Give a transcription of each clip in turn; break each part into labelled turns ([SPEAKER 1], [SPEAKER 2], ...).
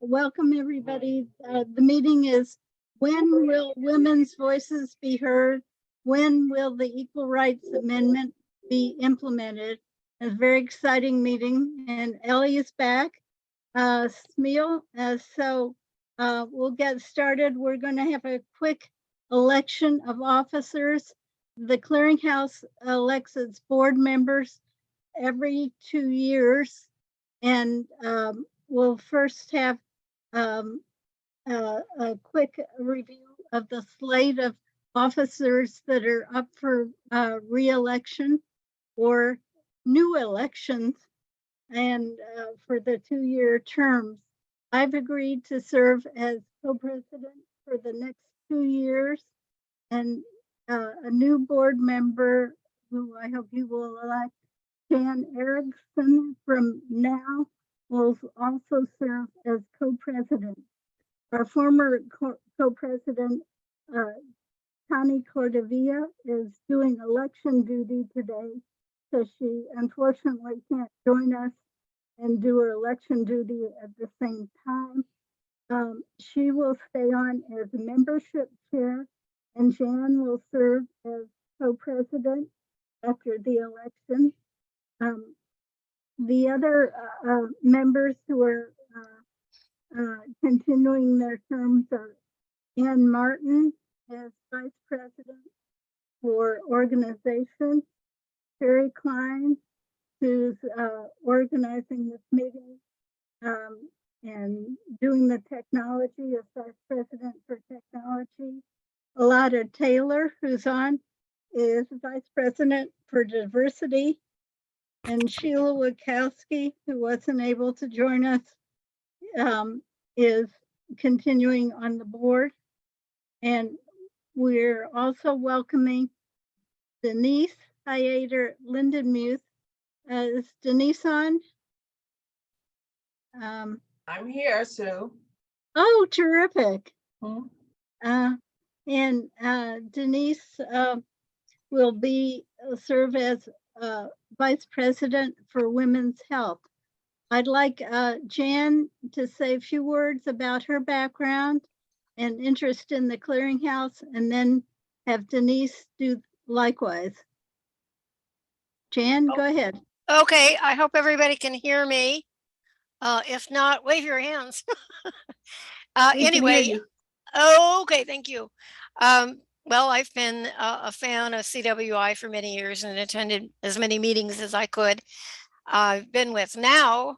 [SPEAKER 1] Welcome, everybody. The meeting is, when will women's voices be heard? When will the Equal Rights Amendment be implemented? A very exciting meeting, and Ellie is back. Smeal, so we'll get started. We're going to have a quick election of officers. The clearinghouse elects its board members every 2 years, and we'll first have a quick review of the slate of officers that are up for re-election or new elections, and for the 2-year terms. I've agreed to serve as co-president for the next 2 years, and a new board member who I hope you will elect, Jan Erickson, from now will also serve as co-president. Our former co-president, Connie Cordovilla, is doing election duty today, so she unfortunately can't join us and do her election duty at the same time. She will stay on as membership chair, and Jan will serve as co-president after the election. The other members who are continuing their terms are Ann Martin as vice president for organization, Terry Klein, who's organizing this meeting and doing the technology as vice president for technology. Alada Taylor, who's on, is vice president for diversity. And Sheila Wachowski, who wasn't able to join us, is continuing on the board. And we're also welcoming Denise Hyder Lindenmuth. Is Denise on?
[SPEAKER 2] I'm here, Sue.
[SPEAKER 1] Oh, terrific.
[SPEAKER 2] Hmm?
[SPEAKER 1] And Denise will serve as Vice President for Women's Health. I'd like Jan to say a few words about her background and interest in the clearinghouse, and then have Denise do likewise. Jan, go ahead.
[SPEAKER 3] Okay, I hope everybody can hear me. If not, wave your hands. Anyway, okay, thank you. Well, I've been a fan of CWI for many years and attended as many meetings as I could. I've been with now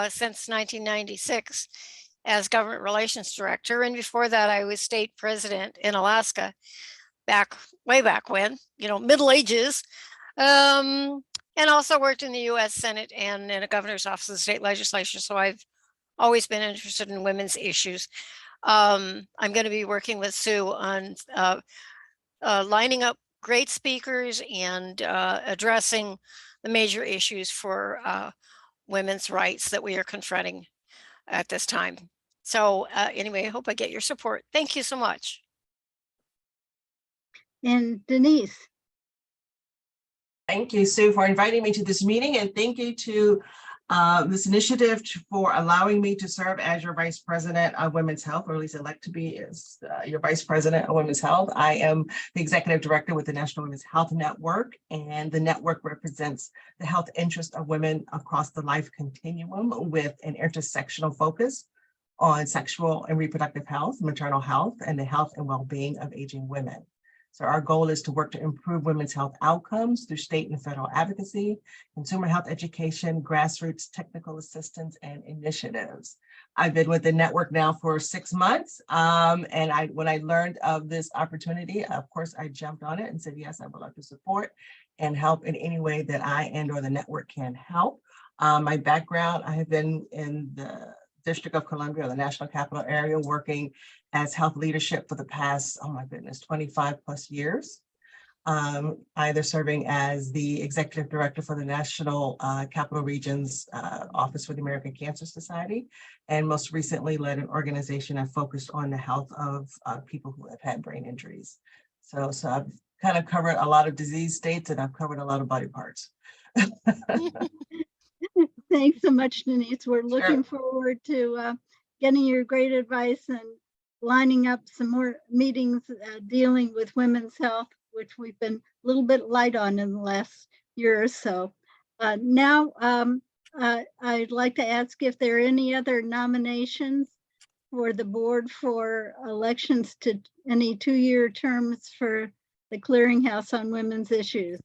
[SPEAKER 3] since 1996 as government relations director. And before that, I was state president in Alaska way back when, Middle Ages. And also worked in the US Senate and in a governor's office of the state legislature. So I've always been interested in women's issues. I'm going to be working with Sue on lining up great speakers and addressing the major issues for women's rights that we are confronting at this time. So anyway, I hope I get your support. Thank you so much.
[SPEAKER 1] And Denise.
[SPEAKER 2] Thank you, Sue, for inviting me to this meeting, and thank you to this initiative for allowing me to serve as your Vice President of Women's Health, or at least elect to be as your Vice President of Women's Health. I am the Executive Director with the National Women's Health Network, and the network represents the health interest of women across the life continuum with an intersectional focus on sexual and reproductive health, maternal health, and the health and well-being of aging women. So our goal is to work to improve women's health outcomes through state and federal advocacy, consumer health education, grassroots technical assistance, and initiatives. I've been with the network now for 6 months. And when I learned of this opportunity, of course, I jumped on it and said, yes, I would like to support and help in any way that I and/or the network can help. My background, I have been in the District of Columbia, the National Capital Area, working as health leadership for the past, 25 plus years. Either serving as the Executive Director for the National Capital Region's Office for the American Cancer Society, and most recently led an organization that focused on the health of people who have had brain injuries. So I've kind of covered a lot of disease states, and I've covered a lot of body parts.
[SPEAKER 1] Thanks so much, Denise. We're looking forward to getting your great advice and lining up some more meetings dealing with women's health, which we've been a little bit light on in the last year or so. Now, I'd like to ask if there are any other nominations for the board for elections to any 2-year terms for the Clearinghouse on Women's Issues.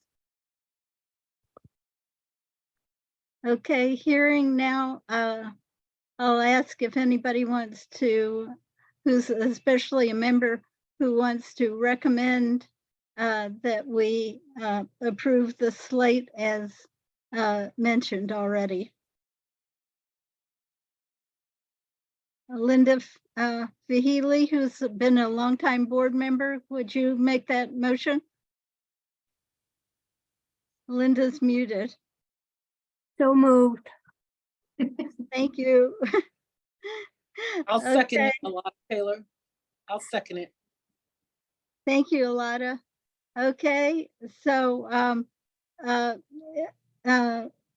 [SPEAKER 1] Okay, hearing now, I'll ask if anybody wants to, who's especially a member who wants to recommend that we approve the slate as mentioned already. Linda Fahili, who's been a longtime board member, would you make that motion? Linda's muted.
[SPEAKER 4] So moved.
[SPEAKER 1] Thank you.
[SPEAKER 5] I'll second
[SPEAKER 1] Okay.
[SPEAKER 5] it, Alana Taylor. I'll second it.
[SPEAKER 1] Thank you, Alana. Okay, so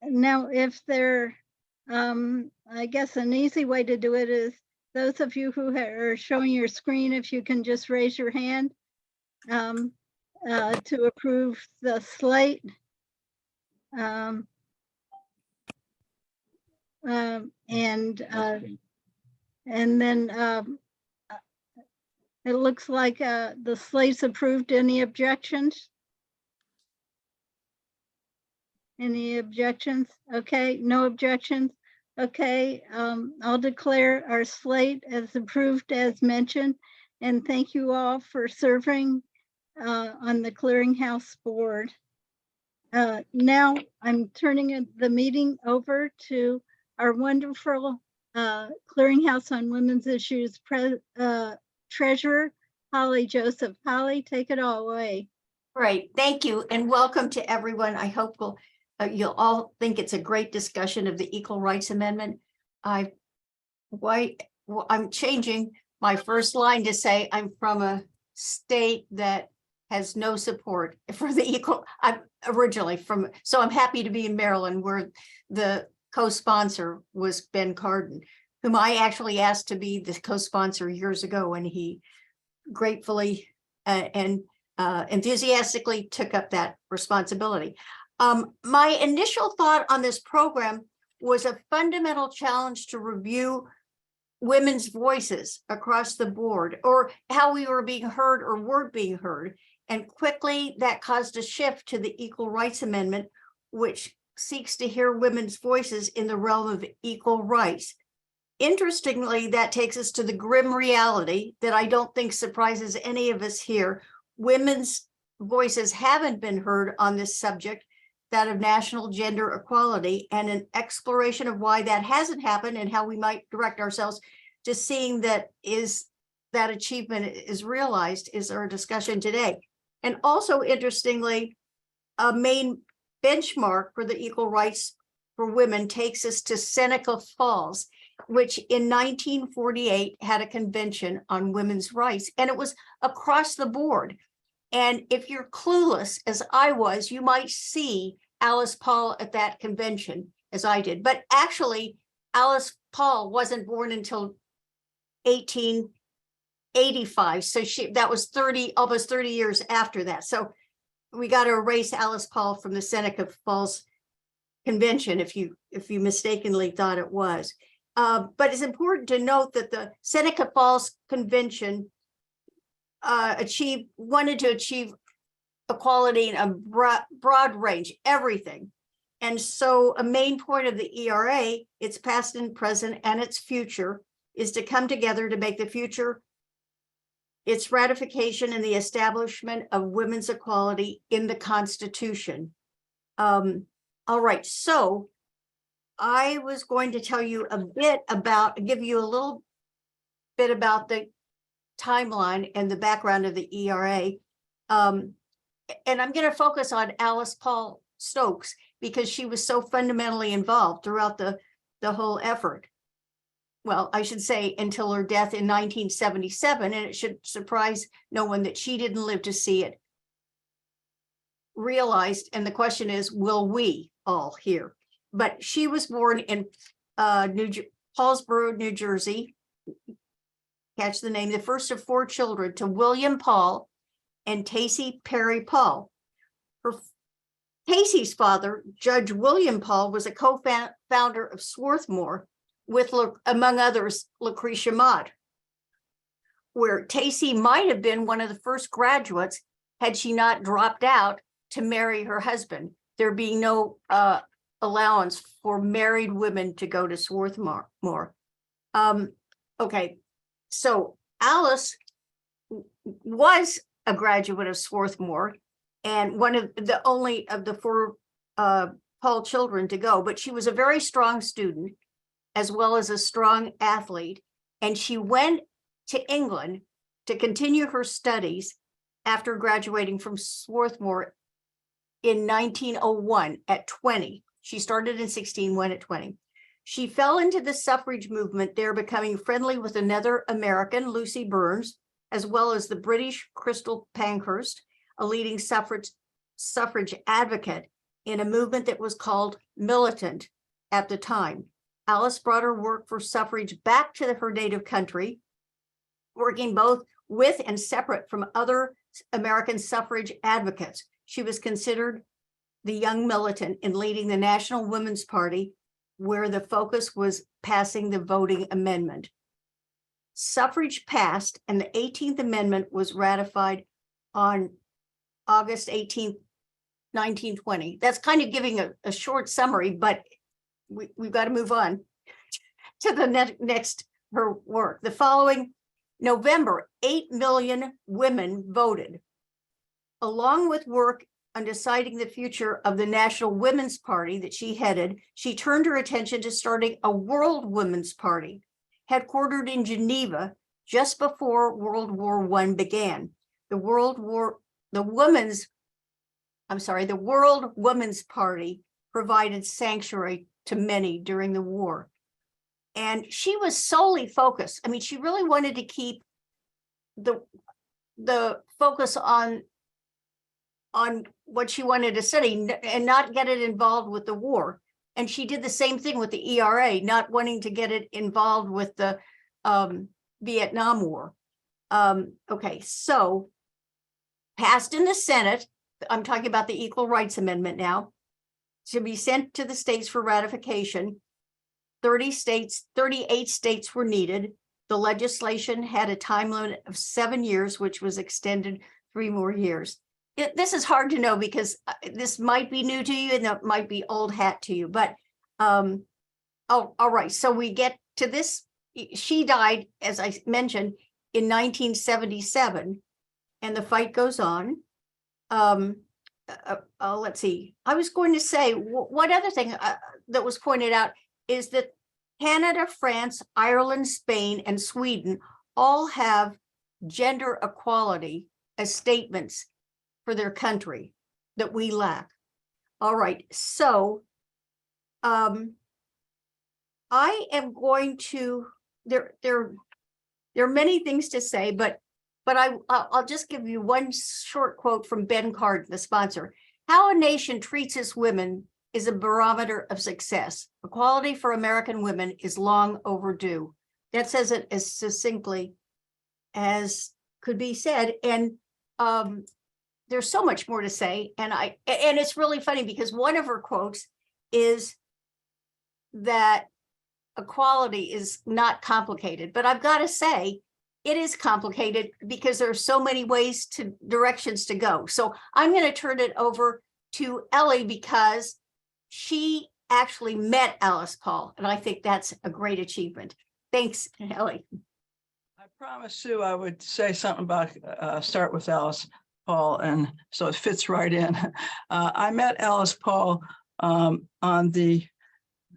[SPEAKER 1] now if there, I guess an easy way to do it is those of you who are showing your screen, if you can just raise your hand to approve the slate. And then it looks like the slate's approved. Any objections? Any objections? Okay, no objections. Okay, I'll declare our slate as approved as mentioned. And thank you all for serving on the Clearinghouse board. Now I'm turning the meeting over to our wonderful Clearinghouse on Women's Issues Treasurer, Holly Joseph. Holly, take it all away.
[SPEAKER 4] Great, thank you, and welcome to everyone. I hope you'll all think it's a great discussion of the Equal Rights Amendment. I'm changing my first line to say I'm from a state that has no support for the equal. I'm originally from, so I'm happy to be in Maryland, where the co-sponsor was Ben Cardin, whom I actually asked to be the co-sponsor years ago, and he gratefully and enthusiastically took up that responsibility. My initial thought on this program was a fundamental challenge to review women's voices across the board, or how we were being heard or weren't being heard. And quickly that caused a shift to the Equal Rights Amendment, which seeks to hear women's voices in the realm of equal rights. Interestingly, that takes us to the grim reality that I don't think surprises any of us here. Women's voices haven't been heard on this subject, that of national gender equality, and an exploration of why that hasn't happened and how we might direct ourselves to seeing that achievement is realized is our discussion today. And also, interestingly, a main benchmark for the equal rights for women takes us to Seneca Falls, which in 1948 had a convention on women's rights, and it was across the board. And if you're clueless, as I was, you might see Alice Paul at that convention, as I did. But actually, Alice Paul wasn't born until 1885. So that was almost 30 years after that. So we got to erase Alice Paul from the Seneca Falls Convention if you mistakenly thought it was. But it's important to note that the Seneca Falls Convention wanted to achieve equality in a broad range, everything. And so a main point of the ERA, its past and present and its future, is to come together to make the future its ratification and the establishment of women's equality in the Constitution. All right, so I was going to tell you a bit about, give you a little bit about the timeline and the background of the ERA. And I'm going to focus on Alice Paul Stokes because she was so fundamentally involved throughout the whole effort. Well, I should say until her death in 1977, and it should surprise no one that she didn't live to see it realized. And the question is, will we all here? But she was born in Paulsboro, New Jersey, catch the name, the first of 4 children, to William Paul and Tacy Perry Paul. Tacy's father, Judge William Paul, was a co-founder of Swarthmore with, among others, Lucretia Mott, where Tacy might have been one of the first graduates had she not dropped out to marry her husband, there being no allowance for married women to go to Swarthmore. Okay, so Alice was a graduate of Swarthmore and one of the only of the 4 Paul children to go, but she was a very strong student as well as a strong athlete. And she went to England to continue her studies after graduating from Swarthmore in 1901 at 20. She started in 16, went at 20. She fell into the suffrage movement there, becoming friendly with another American, Lucy Burns, as well as the British Crystal Pankhurst, a leading suffrage advocate in a movement that was called militant at the time. Alice brought her work for suffrage back to her native country, working both with and separate from other American suffrage advocates. She was considered the young militant in leading the National Women's Party, where the focus was passing the voting amendment. Suffrage passed, and the 18th Amendment was ratified on August 18th, 1920. That's kind of giving a short summary, but we've got to move on to the next, her work. The following November, 8 million women voted. Along with work on deciding the future of the National Women's Party that she headed, she turned her attention to starting a World Women's Party, headquartered in Geneva just before World War I began. The World Women's Party provided sanctuary to many during the war. And she was solely focused. I mean, she really wanted to keep the focus on what she wanted to study and not get it involved with the war. And she did the same thing with the ERA, not wanting to get it involved with the Vietnam War. Okay, so passed in the Senate, I'm talking about the Equal Rights Amendment now, to be sent to the states for ratification. 38 states were needed. The legislation had a time limit of 7 years, which was extended 3 more years. This is hard to know because this might be new to you and that might be old hat to you, but all right. So we get to this. She died, as I mentioned, in 1977, and the fight goes on. Let's see. I was going to say one other thing that was pointed out is that Canada, France, Ireland, Spain, and Sweden all have gender equality as statements for their country that we lack. All right, so I am going to, there are many things to say, but I'll just give you one short quote from Ben Card, the sponsor. How a nation treats its women is a barometer of success. Equality for American women is long overdue. That says it as succinctly as could be said. And there's so much more to say. And it's really funny because one of her quotes is that equality is not complicated, but I've got to say, it is complicated because there are so many directions to go. So I'm going to turn it over to Ellie because she actually met Alice Paul, and I think that's a great achievement. Thanks, Ellie.
[SPEAKER 6] I promised Sue I would say something about start with Alice Paul, and so it fits right in. I met Alice Paul on the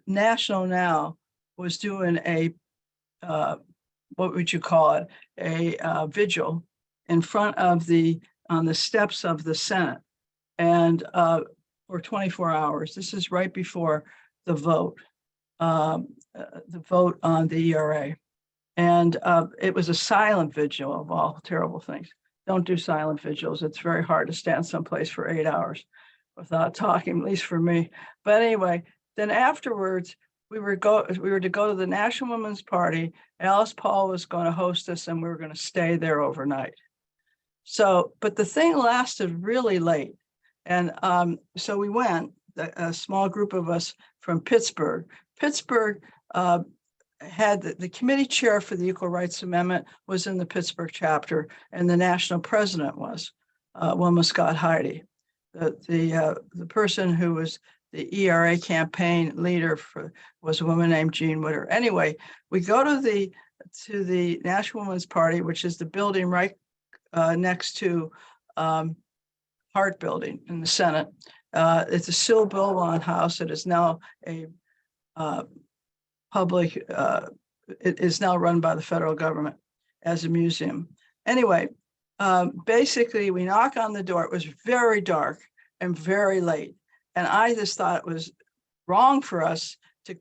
[SPEAKER 6] National Now was doing a what would you call it, a vigil in front of on the steps of the Senate, and for 24 hours. This is right before the vote on the ERA. And it was a silent vigil of all terrible things. Don't do silent vigils. It's very hard to stand someplace for 8 hours without talking, at least for me. But anyway, then afterwards, we were to go to the National Women's Party. Alice Paul was going to host us, and we were going to stay there overnight. So, but the thing lasted really late. And so we went, a small group of us from Pittsburgh. Pittsburgh had the committee chair for the Equal Rights Amendment was in the Pittsburgh chapter, and the national president was Wilma Scott Heidi. The person who was the ERA campaign leader was a woman named Jean Witter. Anyway, we go to the National Women's Party, which is the building right next to Hart Building in the Senate. It's a Syl Bilwan house. It is now a public, it is now run by the federal government as a museum. Anyway, basically we knock on the door. It was very dark and very late. And I just thought it was wrong for us to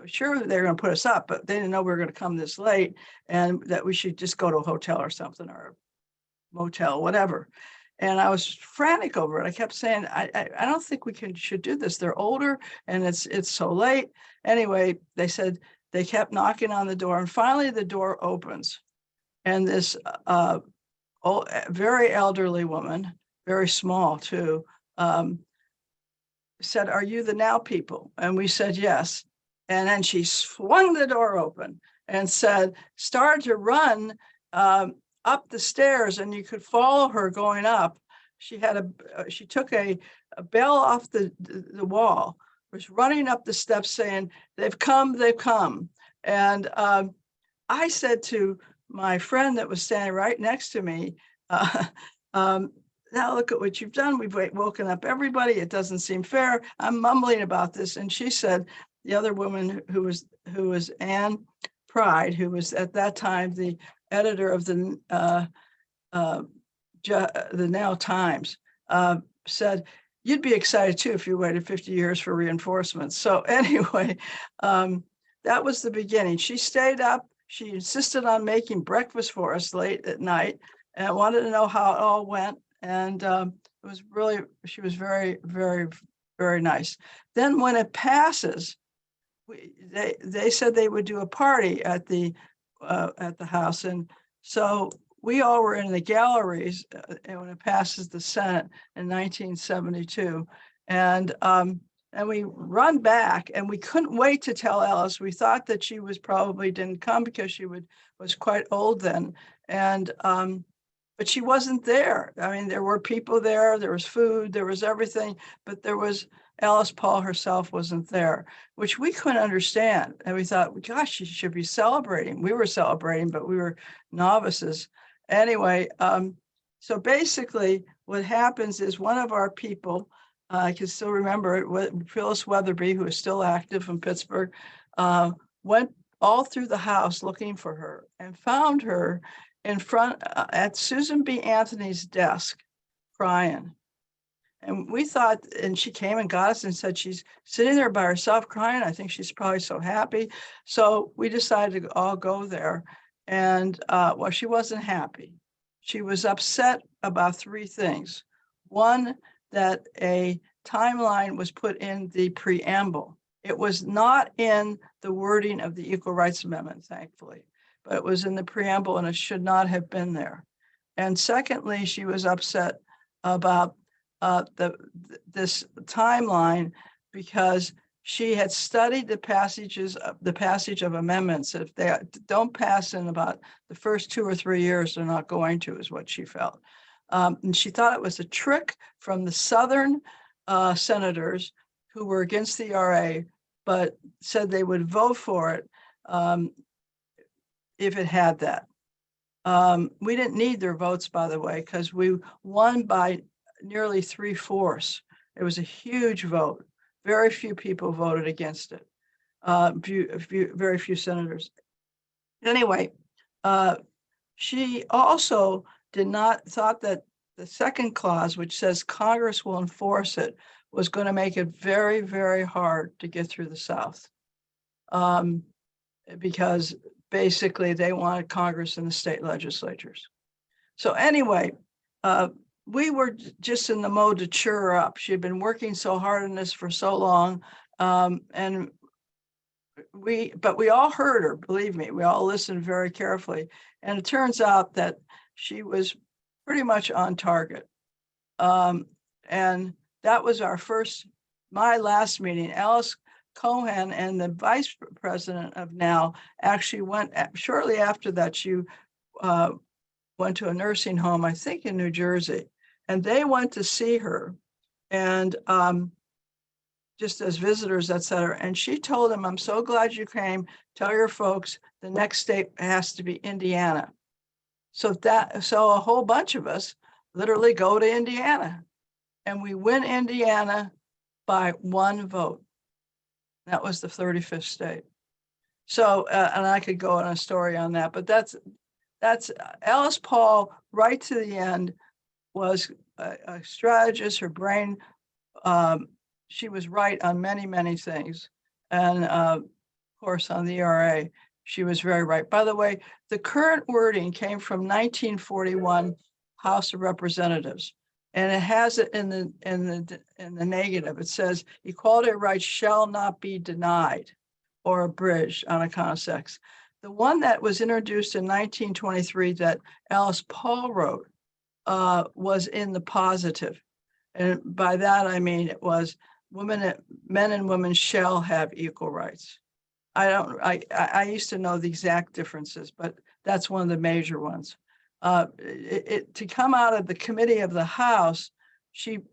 [SPEAKER 6] sure they were going to put us up, but they didn't know we were going to come this late and that we should just go to a hotel or something, or a motel, whatever. And I was frantic over it. I kept saying, I don't think we should do this. They're older and it's so late. Anyway, they said, they kept knocking on the door, and finally the door opens. And this very elderly woman, very small too, said, "Are you the Now people?" And we said, "Yes." And then she swung the door open and said, started to run up the stairs, and you could follow her going up. She had she took a bell off the wall, was running up the steps saying, "They've come, they've come." And I said to my friend that was standing right next to me, "Now look at what you've done. We've woken up everybody. It doesn't seem fair." I'm mumbling about this. And she said, the other woman who was Anne Pride, who was at that time the editor of the Now Times, said, "You'd be excited too if you waited 50 years for reinforcements." So anyway, that was the beginning. She stayed up. She insisted on making breakfast for us late at night and wanted to know how it all went. And it was really, she was very, very, very nice. Then when it passes, they said they would do a party at the house. And so we all were in the galleries when it passes the Senate in 1972. And we run back, and we couldn't wait to tell Alice. We thought that she was probably didn't come because she was quite old then. And but she wasn't there. I mean, there were people there, there was food, there was everything, but there was Alice Paul herself wasn't there, which we couldn't understand. And we thought, gosh, she should be celebrating. We were celebrating, but we were novices. Anyway, so basically what happens is one of our people, I can still remember it, Phyllis Weatherby, who is still active in Pittsburgh, went all through the house looking for her and found her in front at Susan B. Anthony's desk, crying. And we thought, and she came and got us and said, she's sitting there by herself crying. I think she's probably so happy. So we decided to all go there. And well, she wasn't happy. She was upset about three things. One, that a timeline was put in the preamble. It was not in the wording of the Equal Rights Amendment, thankfully, but it was in the preamble and it should not have been there. And secondly, she was upset about this timeline because she had studied the passage of amendments. If they don't pass in about the first 2 or 3 years, they're not going to, is what she felt. And she thought it was a trick from the Southern senators who were against the ERA, but said they would vote for it if it had that. We didn't need their votes, by the way, because we won by nearly 3/4. It was a huge vote. Very few people voted against it. Very few senators. Anyway, she also thought that the second clause, which says Congress will enforce it, was going to make it very, very hard to get through the South. Because basically they wanted Congress and the state legislatures. So anyway, we were just in the mode to cheer her up. She had been working so hard on this for so long. And but we all heard her, believe me, we all listened very carefully. And it turns out that she was pretty much on target. And that was my last meeting. Alice Cohen and the vice president of now actually went shortly after that. She went to a nursing home, I think in New Jersey, and they went to see her, and just as visitors, et cetera. And she told them, "I'm so glad you came. Tell your folks the next state has to be Indiana." So a whole bunch of us literally go to Indiana, and we win Indiana by 1 vote. That was the 35th state. So, and I could go on a story on that, but that's Alice Paul, right to the end, was a strategist. Her brain, she was right on many, many things. And of course, on the ERA, she was very right. By the way, the current wording came from 1941 House of Representatives. And it has it in the negative. It says equality of rights shall not be denied or abridged on account of sex. The one that was introduced in 1923 that Alice Paul wrote was in the positive. And by that, I mean, it was men and women shall have equal rights. I used to know the exact differences, but that's one of the major ones. To come out of the committee of the House,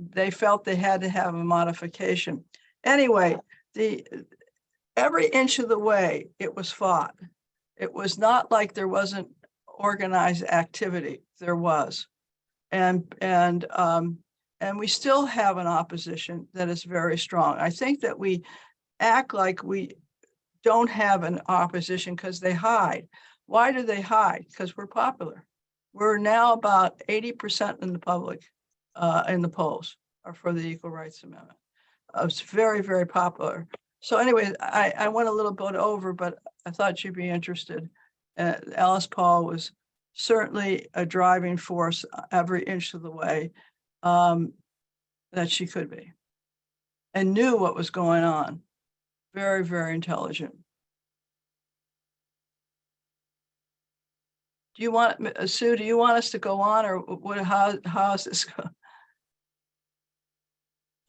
[SPEAKER 6] they felt they had to have a modification. Anyway, every inch of the way it was fought. It was not like there wasn't organized activity. There was, and we still have an opposition that is very strong. I think that we act like we don't have an opposition because they hide. Why do they hide? Because we're popular. We're now about 80% in the public, in the polls, are for the Equal Rights Amendment. It's very, very popular. So anyway, I went a little bit over, but I thought you'd be interested. Alice Paul was certainly a driving force every inch of the way that she could be, and knew what was going on. Very, very intelligent. Do you want, Sue, do you want us to go on, or what? How is this going?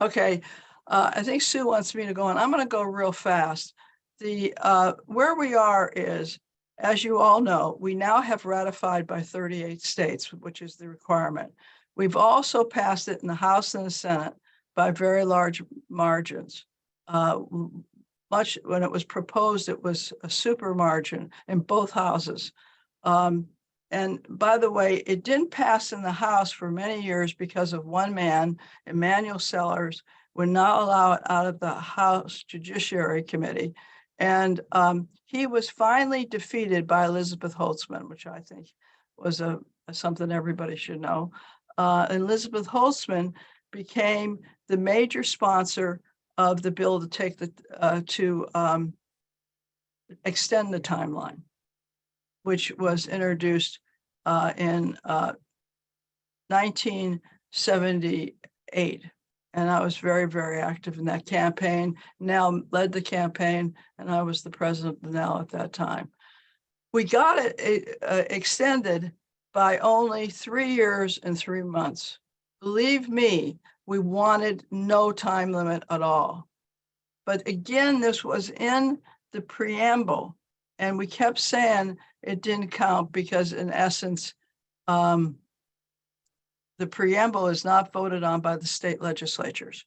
[SPEAKER 6] Okay, I think Sue wants me to go on. I'm going to go real fast. Where we are is, as you all know, we now have ratified by 38 states, which is the requirement. We've also passed it in the House and the Senate by very large margins. Much when it was proposed, it was a super margin in both houses. And by the way, it didn't pass in the House for many years because of one man, Emanuel Sellers, would not allow it out of the House Judiciary Committee. And he was finally defeated by Elizabeth Holtzman, which I think was something everybody should know. Elizabeth Holtzman became the major sponsor of the bill to take to extend the timeline, which was introduced in 1978. And I was very, very active in that campaign, now led the campaign, and I was the president of the NEL at that time. We got it extended by only 3 years and 3 months. Believe me, we wanted no time limit at all. But again, this was in the preamble, and we kept saying it didn't count because in essence, the preamble is not voted on by the state legislatures.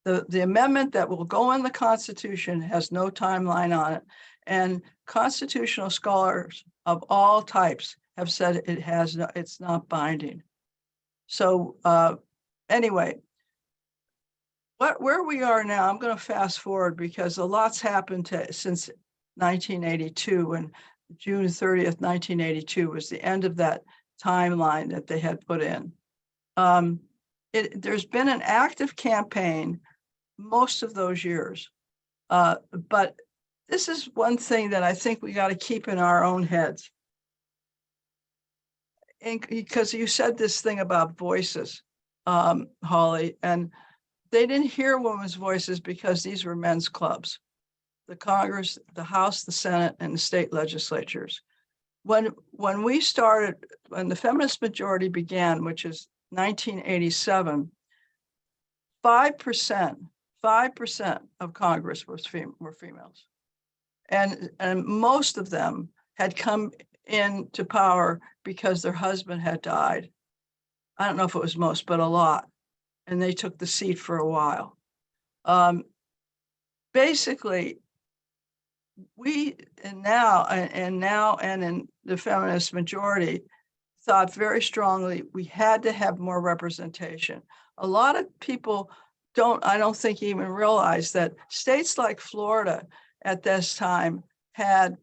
[SPEAKER 6] The amendment that will go in the Constitution has no timeline on it. And constitutional scholars of all types have said it's not binding. So anyway, where we are now, I'm going to fast forward because a lot's happened since 1982, when June 30th, 1982 was the end of that timeline that they had put in. There's been an active campaign most of those years, but this is one thing that I think we got to keep in our own heads. And because you said this thing about voices, Holly, and they didn't hear women's voices because these were men's clubs. the Congress, the House, the Senate, and the state legislatures. When we started, when the feminist majority began, which is 1987, 5% of Congress were females. And most of them had come into power because their husband had died. I don't know if it was most, but a lot. And they took the seat for a while. Basically, we in the feminist majority thought very strongly we had to have more representation. A lot of people I don't think even realize that states like Florida at this time had,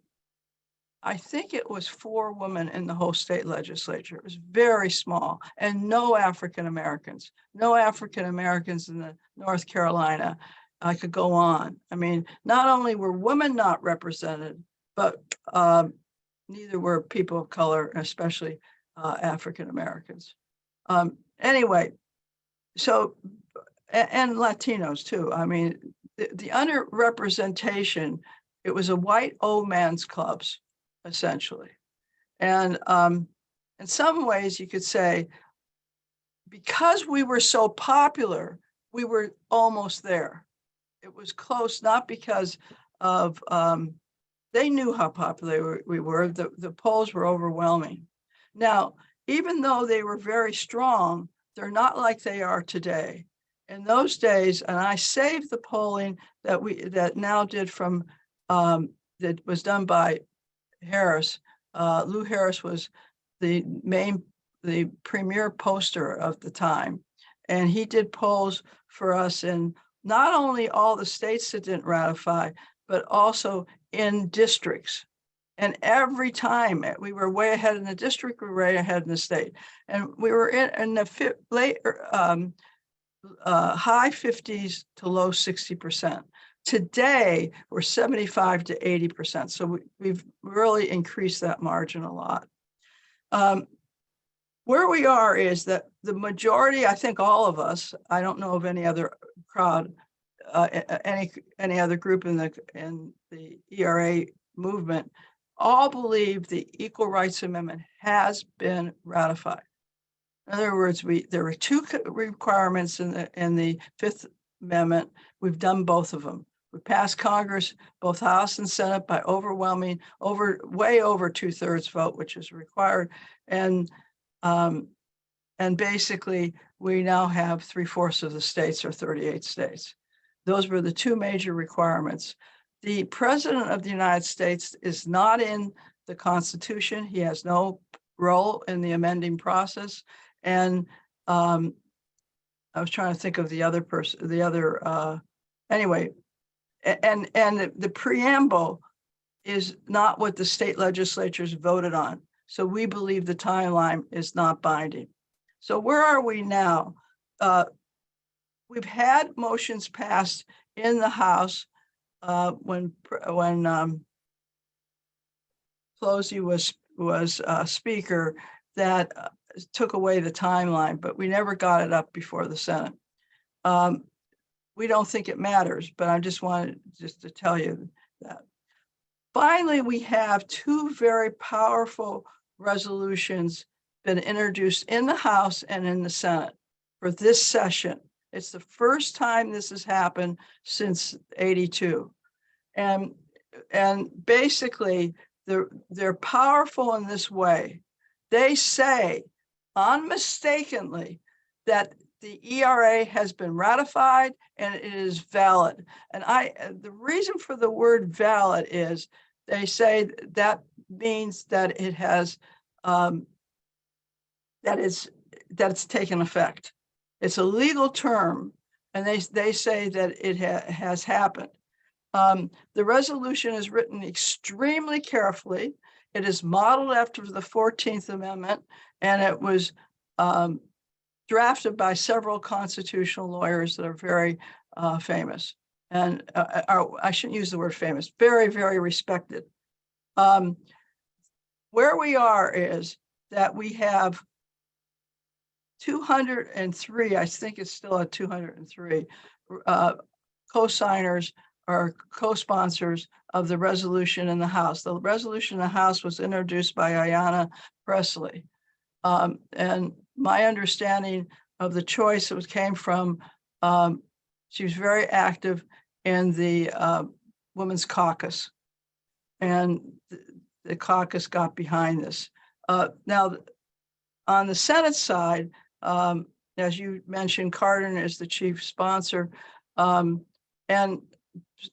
[SPEAKER 6] I think it was 4 women in the whole state legislature. It was very small, and no African Americans in the North Carolina. I could go on. I mean, not only were women not represented, but neither were people of color, especially African Americans. Anyway, so, and Latinos too. I mean, the underrepresentation, it was a white old man's clubs, essentially. And in some ways you could say, because we were so popular, we were almost there. It was close, not because of, they knew how popular we were. The polls were overwhelming. Now, even though they were very strong, they're not like they are today. In those days, and I saved the polling that now did from, that was done by Harris. Lou Harris was the premier poster of the time. And he did polls for us in not only all the states that didn't ratify, but also in districts. And every time we were way ahead in the district, we were way ahead in the state. And we were in the high 50s to low 60%. Today, we're 75 to 80%. So we've really increased that margin a lot. Where we are is that the majority, I think all of us, I don't know of any other crowd, any other group in the ERA movement, all believe the Equal Rights Amendment has been ratified. In other words, there were 2 requirements in the Fifth Amendment. We've done both of them. We passed Congress, both House and Senate, by overwhelming, way over 2/3 vote, which is required. And basically, we now have 3/4 of the states, or 38 states. Those were the 2 major requirements. The President of the United States is not in the Constitution. He has no role in the amending process. And I was trying to think of the other person, anyway, and the preamble is not what the state legislatures voted on. So we believe the timeline is not binding. So where are we now? We've had motions passed in the House when Pelosi was Speaker that took away the timeline, but we never got it up before the Senate. We don't think it matters, but I just wanted to tell you that. Finally, we have 2 very powerful resolutions been introduced in the House and in the Senate for this session. It's the first time this has happened since '82. And basically, they're powerful in this way. They say unmistakably that the ERA has been ratified and it is valid. And the reason for the word valid is they say that means that it has that it's taken effect. It's a legal term, and they say that it has happened. The resolution is written extremely carefully. It is modeled after the 14th Amendment, and it was drafted by several constitutional lawyers that are very famous. And I shouldn't use the word famous, very, very respected. Where we are is that we have 203, I think it's still at 203, co-signers are co-sponsors of the resolution in the House. The resolution in the House was introduced by Ayanna Pressley. And my understanding of the choice came from, she was very active in the Women's Caucus. And the caucus got behind this. Now, on the Senate side, as you mentioned, Cardin is the chief sponsor. And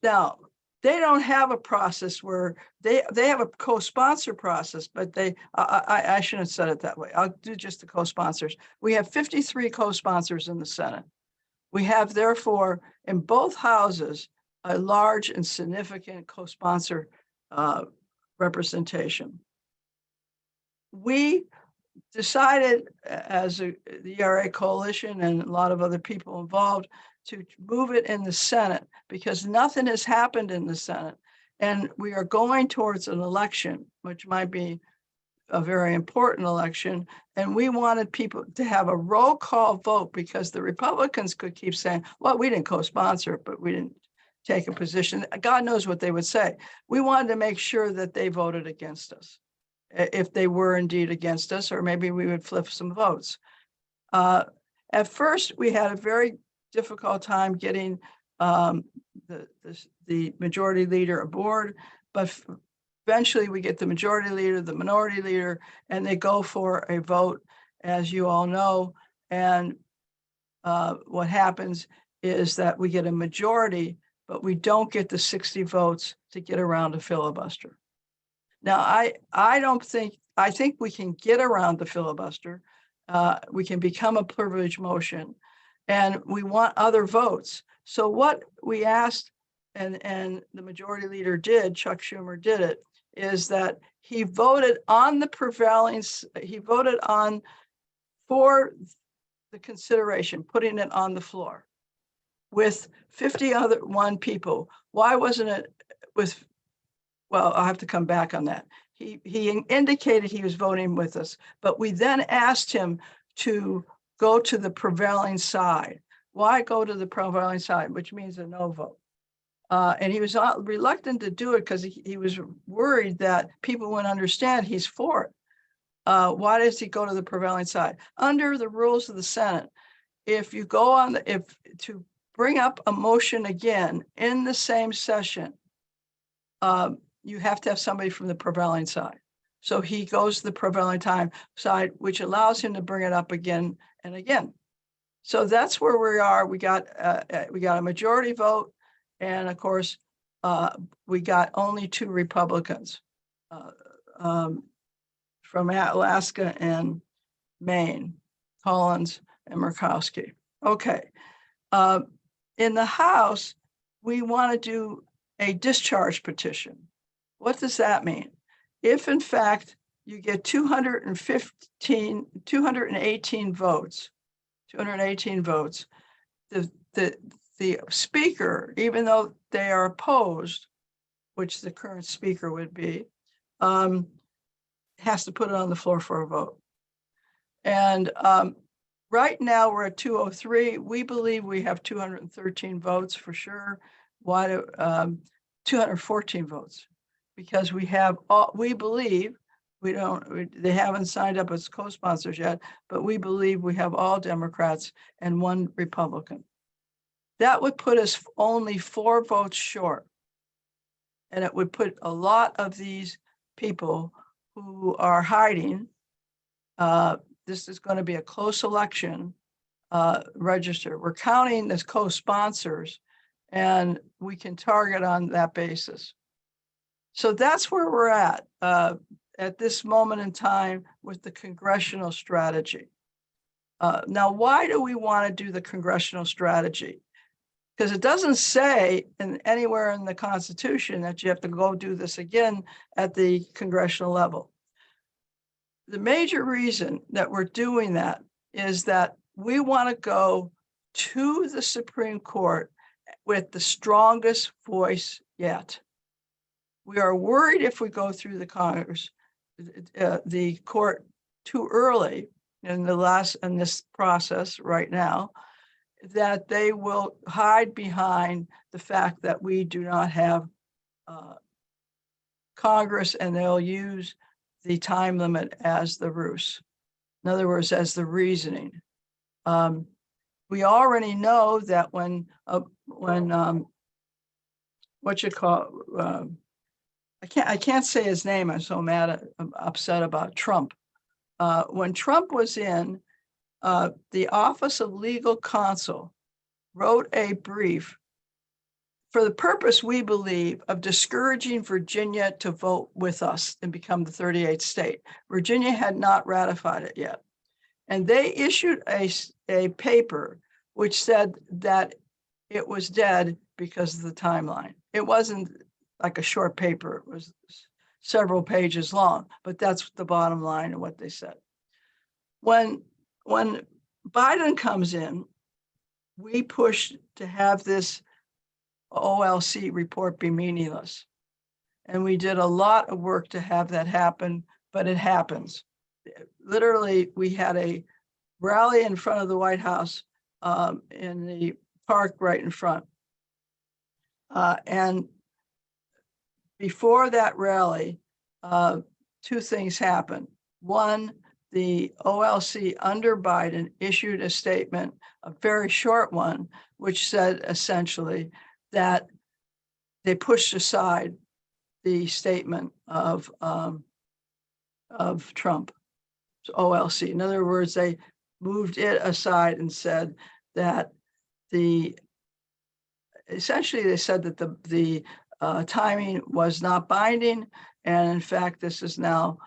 [SPEAKER 6] now they don't have a process where they have a co-sponsor process, but I shouldn't have said it that way. I'll do just the co-sponsors. We have 53 co-sponsors in the Senate. We have, therefore, in both houses, a large and significant co-sponsor representation. We decided as the ERA coalition and a lot of other people involved to move it in the Senate because nothing has happened in the Senate. And we are going towards an election, which might be a very important election. And we wanted people to have a roll call vote because the Republicans could keep saying, well, we didn't co-sponsor, but we didn't take a position. God knows what they would say. We wanted to make sure that they voted against us, if they were indeed against us, or maybe we would flip some votes. At first, we had a very difficult time getting the majority leader aboard, but eventually we get the majority leader, the minority leader, and they go for a vote, as you all know. And what happens is that we get a majority, but we don't get the 60 votes to get around a filibuster. Now, I think we can get around the filibuster. We can become a privilege motion, and we want other votes. So what we asked, and the majority leader did, Chuck Schumer did it, is that he voted on the prevailing, he voted on for the consideration, putting it on the floor with 51 people. Why wasn't it with, well, I'll have to come back on that. He indicated he was voting with us, but we then asked him to go to the prevailing side. Why go to the prevailing side, which means a no vote? And he was reluctant to do it because he was worried that people wouldn't understand he's for it. Why does he go to the prevailing side? Under the rules of the Senate, if you go on, to bring up a motion again in the same session, you have to have somebody from the prevailing side. So he goes to the prevailing side, which allows him to bring it up again and again. So that's where we are. We got a majority vote, and of course, we got only 2 Republicans from Alaska and Maine, Collins and Murkowski. Okay. In the House, we want to do a discharge petition. What does that mean? If in fact you get 218 votes, the speaker, even though they are opposed, which the current speaker would be, has to put it on the floor for a vote. And right now we're at 203. We believe we have 213 votes for sure. Why 214 votes? Because we have all, we believe, they haven't signed up as co-sponsors yet, but we believe we have all Democrats and 1 Republican. That would put us only 4 votes short. And it would put a lot of these people who are hiding, this is going to be a close election, register. We're counting as co-sponsors, and we can target on that basis. So that's where we're at this moment in time with the congressional strategy. Now, why do we want to do the congressional strategy? Because it doesn't say anywhere in the Constitution that you have to go do this again at the congressional level. The major reason that we're doing that is that we want to go to the Supreme Court with the strongest voice yet. We are worried if we go through the Congress, the court too early in this process right now, that they will hide behind the fact that we do not have Congress, and they'll use the time limit as the ruse. In other words, as the reasoning. We already know that when what you call, I can't say his name. I'm so I'm upset about Trump. When Trump was in, the Office of Legal Counsel wrote a brief for the purpose, we believe, of discouraging Virginia to vote with us and become the 38th state. Virginia had not ratified it yet. And they issued a paper which said that it was dead because of the timeline. It wasn't like a short paper. It was several pages long, but that's the bottom line of what they said. When Biden comes in, we pushed to have this OLC report be meaningless. And we did a lot of work to have that happen, but it happens. Literally, we had a rally in front of the White House in the park right in front. And before that rally, two things happened. One, the OLC under Biden issued a statement, a very short one, which said essentially that they pushed aside the statement of Trump, OLC. In other words, they moved it aside and said that essentially they said that the timing was not binding, and in fact, this is now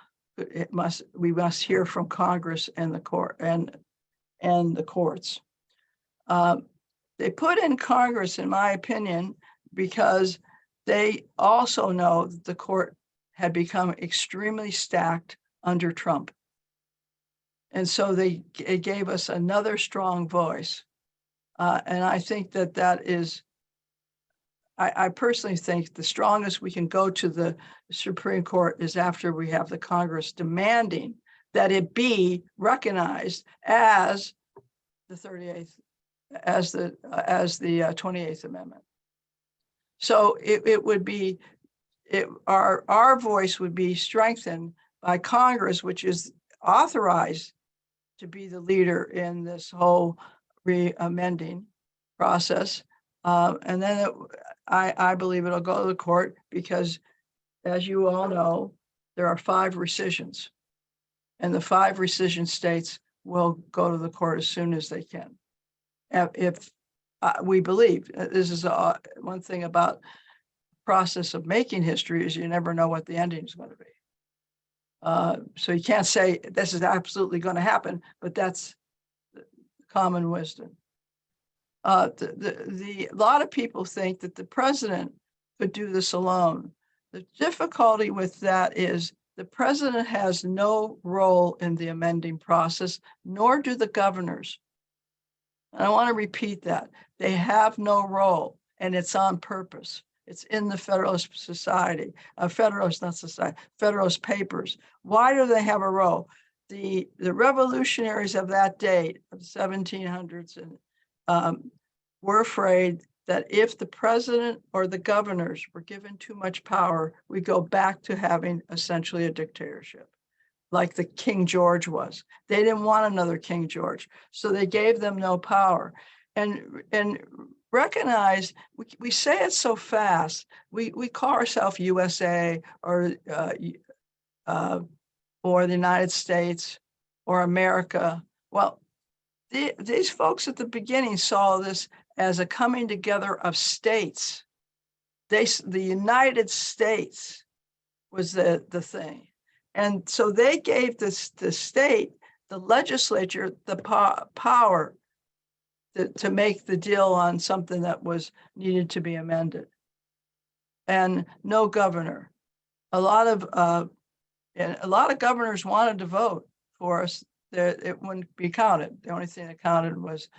[SPEAKER 6] we must hear from Congress and the court and the courts. They put in Congress, in my opinion, because they also know that the court had become extremely stacked under Trump. And so it gave us another strong voice. And I think that is, I personally think the strongest we can go to the Supreme Court is after we have the Congress demanding that it be recognized as the 38th, as the 28th Amendment. So it would be, our voice would be strengthened by Congress, which is authorized to be the leader in this whole re-amending process. And then I believe it'll go to the court because, as you all know, there are 5 rescissions, and the 5 rescission states will go to the court as soon as they can. If we believe, this is one thing about the process of making history, is you never know what the ending is going to be. So you can't say this is absolutely going to happen, but that's common wisdom. A lot of people think that the president could do this alone. The difficulty with that is the president has no role in the amending process, nor do the governors. And I want to repeat that. They have no role, and it's on purpose. It's in the Federalist Society, Federalist Papers. Why do they have a role? The revolutionaries of that date, of the 1700s, were afraid that if the president or the governors were given too much power, we go back to having essentially a dictatorship, like the King George was. They didn't want another King George, so they gave them no power. And recognize, we say it so fast. We call ourselves USA or the United States or America. Well, these folks at the beginning saw this as a coming together of states. The United States was the thing. And so they gave the state, the legislature, the power to make the deal on something that was needed to be amended. And no governor. A lot of governors wanted to vote for us. It wouldn't be counted. The only thing that counted was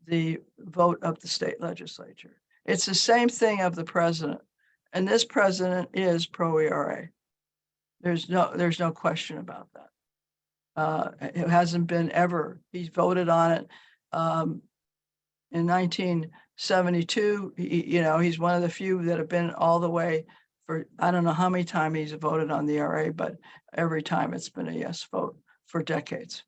[SPEAKER 6] the vote of the state legislature. It's the same thing of the president. And this president is pro-ERA. There's no question about that. It hasn't been ever. He's voted on it. in 1972. He's one of the few that have been all the way for, I don't know how many times he's voted on the RA, but every time it's been a yes vote for decades.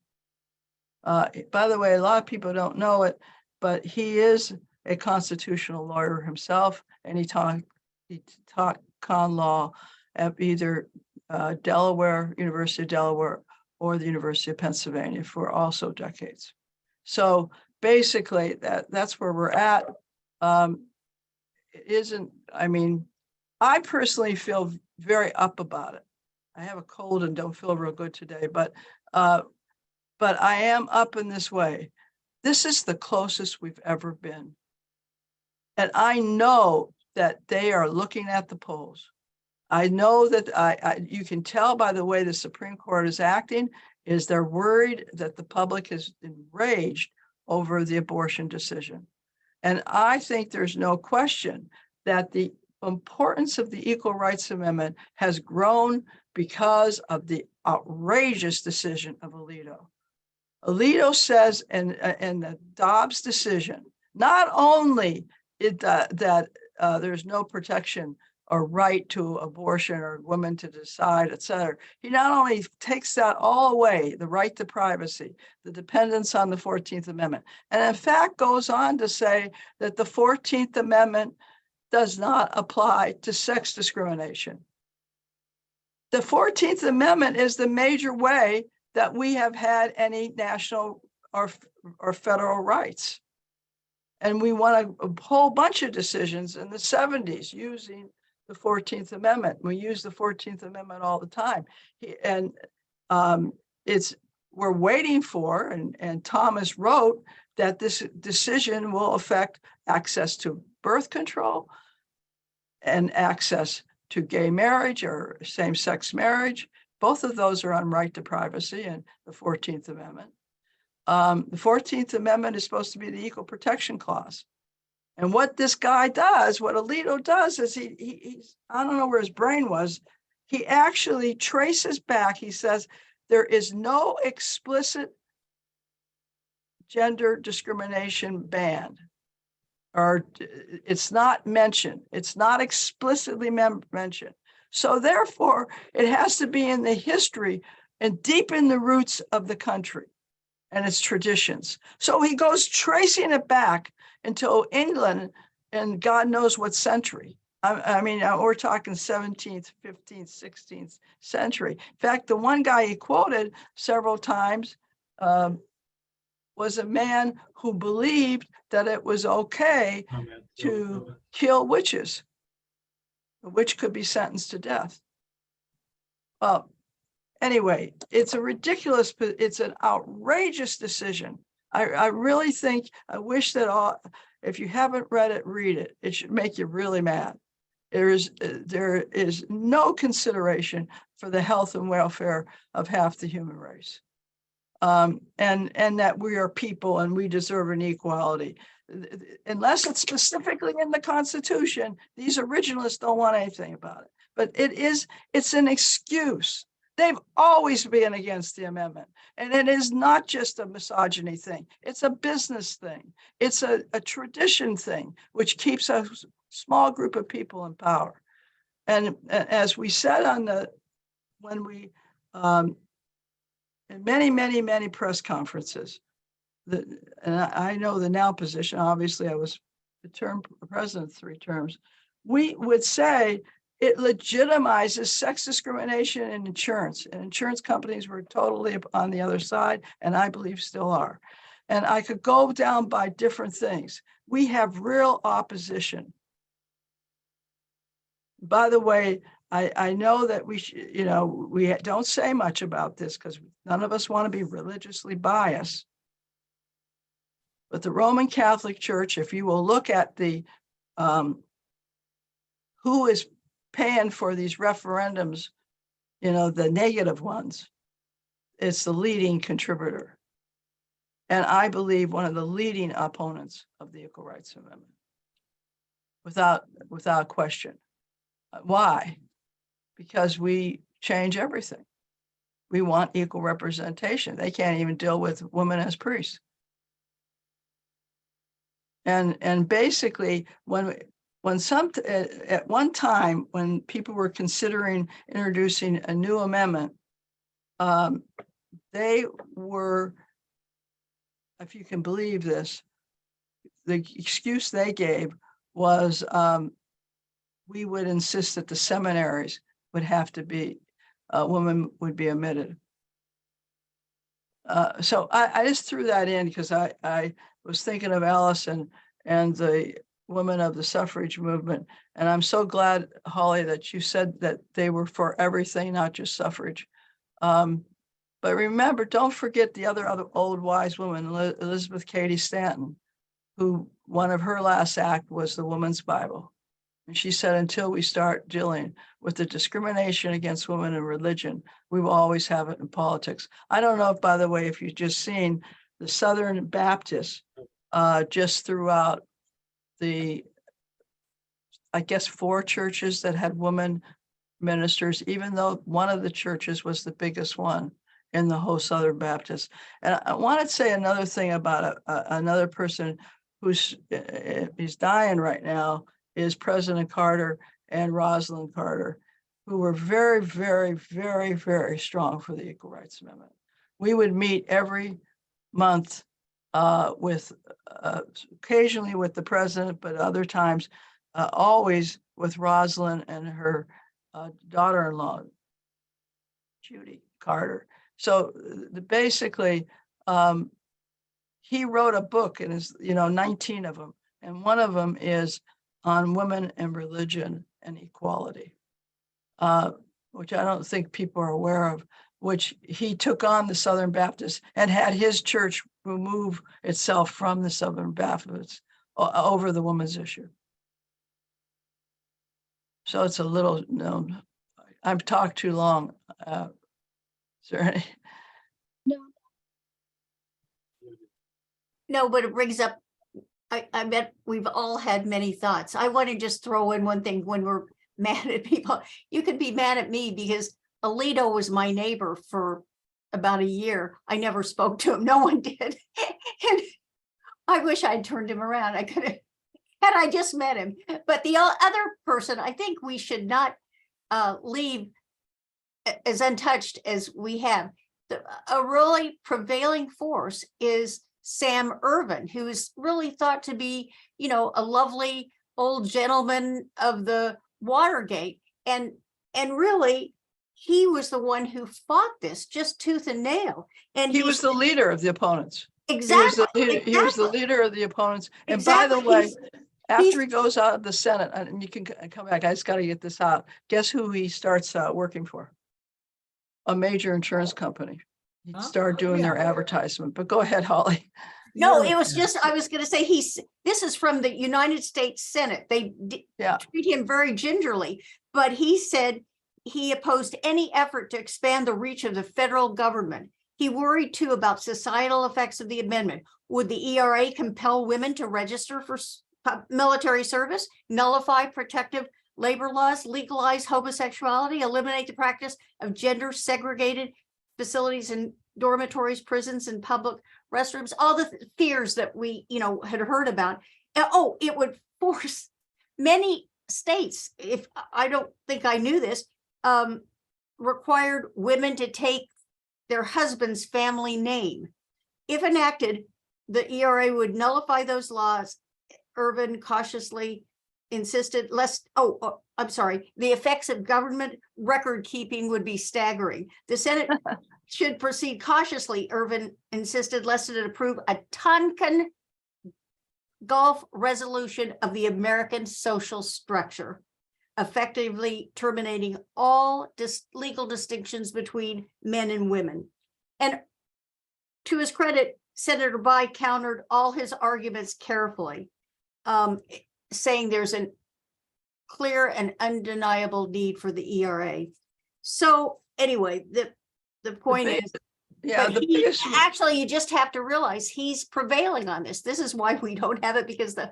[SPEAKER 6] By the way, a lot of people don't know it, but he is a constitutional lawyer himself, and he taught con law at either Delaware, University of Delaware, or the University of Pennsylvania for also decades. So basically, that's where we're at. It isn't, I mean, I personally feel very up about it. I have a cold and don't feel real good today, but I am up in this way. This is the closest we've ever been. And I know that they are looking at the polls. I know that you can tell by the way the Supreme Court is acting, is they're worried that the public is enraged over the abortion decision. And I think there's no question that the importance of the Equal Rights Amendment has grown because of the outrageous decision of Alito. Alito says in the Dobbs decision, not only that there's no protection or right to abortion or women to decide, et cetera. He not only takes that all away, the right to privacy, the dependence on the 14th Amendment, and in fact goes on to say that the 14th Amendment does not apply to sex discrimination. The 14th Amendment is the major way that we have had any national or federal rights. And we won a whole bunch of decisions in the 70s using the 14th Amendment. We use the 14th Amendment all the time. And we're waiting for, and Thomas wrote that this decision will affect access to birth control and access to gay marriage or same-sex marriage. Both of those are on right to privacy and the 14th Amendment. The 14th Amendment is supposed to be the Equal Protection Clause. And what this guy does, what Alito does is he's, I don't know where his brain was, he actually traces back, he says, there is no explicit gender discrimination banned, or it's not mentioned. It's not explicitly mentioned. So therefore, it has to be in the history and deep in the roots of the country and its traditions. So he goes tracing it back until England and God knows what century. I mean, we're talking 17th, 15th, 16th century. In fact, the one guy he quoted several times was a man who believed that it was okay to kill witches. A witch could be sentenced to death. Well, anyway, it's a ridiculous, it's an outrageous decision. I really think, I wish that if you haven't read it, read it. It should make you really mad. There is no consideration for the health and welfare of half the human race. And that we are people and we deserve an equality. Unless it's specifically in the Constitution, these originalists don't want anything about it. But it's an excuse. They've always been against the amendment. And it is not just a misogyny thing. It's a business thing. It's a tradition thing, which keeps a small group of people in power. And as we said in many press conferences, and I know the now position, obviously I was the term president 3 terms, we would say it legitimizes sex discrimination in insurance, and insurance companies were totally on the other side, and I believe still are. And I could go down by different things. We have real opposition. By the way, I know that we don't say much about this because none of us want to be religiously biased. But the Roman Catholic Church, if you will look at the who is paying for these referendums, the negative ones, it's the leading contributor. And I believe one of the leading opponents of the Equal Rights Amendment, without question. Why? Because we change everything. We want equal representation. They can't even deal with women as priests. And basically, at one time, when people were considering introducing a new amendment, they were, if you can believe this, the excuse they gave was we would insist that the seminaries would have to be, women would be admitted. So I just threw that in because I was thinking of Alice and the women of the suffrage movement. And I'm so glad, Holly, that you said that they were for everything, not just suffrage. But remember, don't forget the other old wise woman, Elizabeth Cady Stanton, who one of her last act was the Woman's Bible. And she said, until we start dealing with the discrimination against women in religion, we will always have it in politics. I don't know if, by the way, if you've just seen the Southern Baptists just throughout the, I guess, 4 churches that had women ministers, even though one of the churches was the biggest one in the whole Southern Baptist. And I want to say another thing about another person who's he's dying right now, is President Carter and Rosalind Carter, who were very, very, very, very strong for the Equal Rights Amendment. We would meet every month with occasionally with the president, but other times always with Rosalind and her daughter-in-law, Judy Carter. So basically, he wrote a book, and is 19 of them, and one of them is on women and religion and equality, which I don't think people are aware of, which he took on the Southern Baptists and had his church remove itself from the Southern Baptists over the women's issue. So it's a little known. I've talked too long. Is there any?
[SPEAKER 4] No, but it brings up, I bet we've all had many thoughts. I want to just throw in one thing when we're mad at people. You could be mad at me because Alito was my neighbor for about a year. I never spoke to him. No one did. And I wish I'd turned him around. I could have, had I just met him. But the other person, I think we should not leave as untouched as we have. A really prevailing force is Sam Ervin, who's really thought to be, a lovely old gentleman of the Watergate. And really, he was the one who fought this just tooth and nail. And
[SPEAKER 6] he was the leader of the opponents.
[SPEAKER 4] Exactly.
[SPEAKER 6] He was the leader of the opponents. And
[SPEAKER 4] Exactly.
[SPEAKER 6] by the way, after he goes out of the Senate, and you can come back, I just got to get this out. Guess who he starts working for? A major insurance company. He started doing their advertisement. But go ahead, Holly.
[SPEAKER 4] No, it was just, I was going to say, this is from the United States Senate. They treat him very gingerly, but he said he opposed any effort to expand the reach of the federal government. He worried too about societal effects of the amendment. Would the ERA compel women to register for military service, nullify protective labor laws, legalize homosexuality, eliminate the practice of gender segregated facilities in dormitories, prisons, and public restrooms, all the fears that we, had heard about. Oh, it would force many states, if I don't think I knew this, required women to take their husband's family name. If enacted, the ERA would nullify those laws. Ervin cautiously insisted the effects of government record keeping would be staggering. The Senate should proceed cautiously, Ervin insisted, lest it approve a Tonkin Gulf resolution of the American social structure, effectively terminating all legal distinctions between men and women. And to his credit, Senator Bayh countered all his arguments carefully, saying there's a clear and undeniable need for the ERA. So anyway, the point is, actually, you just have to realize he's prevailing on this. This is why we don't have it, because the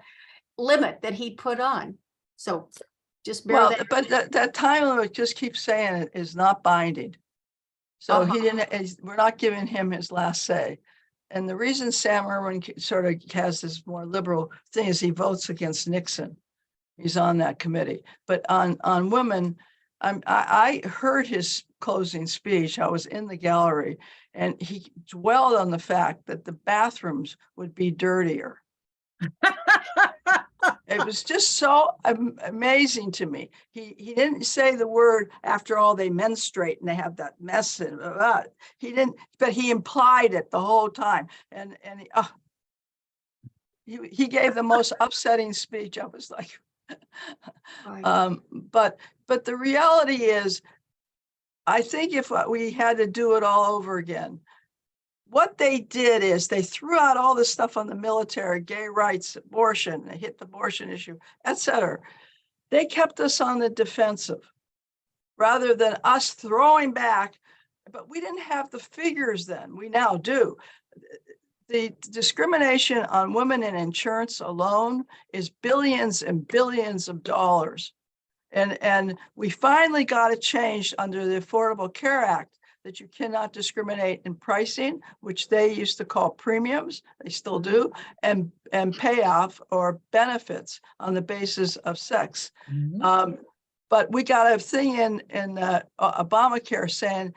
[SPEAKER 4] limit that he put on. So just bear that.
[SPEAKER 6] But that time limit, just keep saying it, is not binding. So he didn't. We're not giving him his last say. And the reason Sam Irwin sort of has this more liberal thing is he votes against Nixon. He's on that committee. But on women, I heard his closing speech. I was in the gallery, and he dwelled on the fact that the bathrooms would be dirtier. It was just so amazing to me. He didn't say the word, after all, they menstruate and they have that mess. He didn't, but he implied it the whole time. And he gave the most upsetting speech. I was like,
[SPEAKER 4] Right.
[SPEAKER 6] but the reality is, I think if we had to do it all over again, what they did is they threw out all this stuff on the military, gay rights, abortion, they hit the abortion issue, etc. They kept us on the defensive rather than us throwing back. But we didn't have the figures then. We now do. The discrimination on women in insurance alone is billions and billions of dollars. And we finally got it changed under the Affordable Care Act, that you cannot discriminate in pricing, which they used to call premiums, they still do, and payoff or benefits on the basis of sex. But we got a thing in Obamacare saying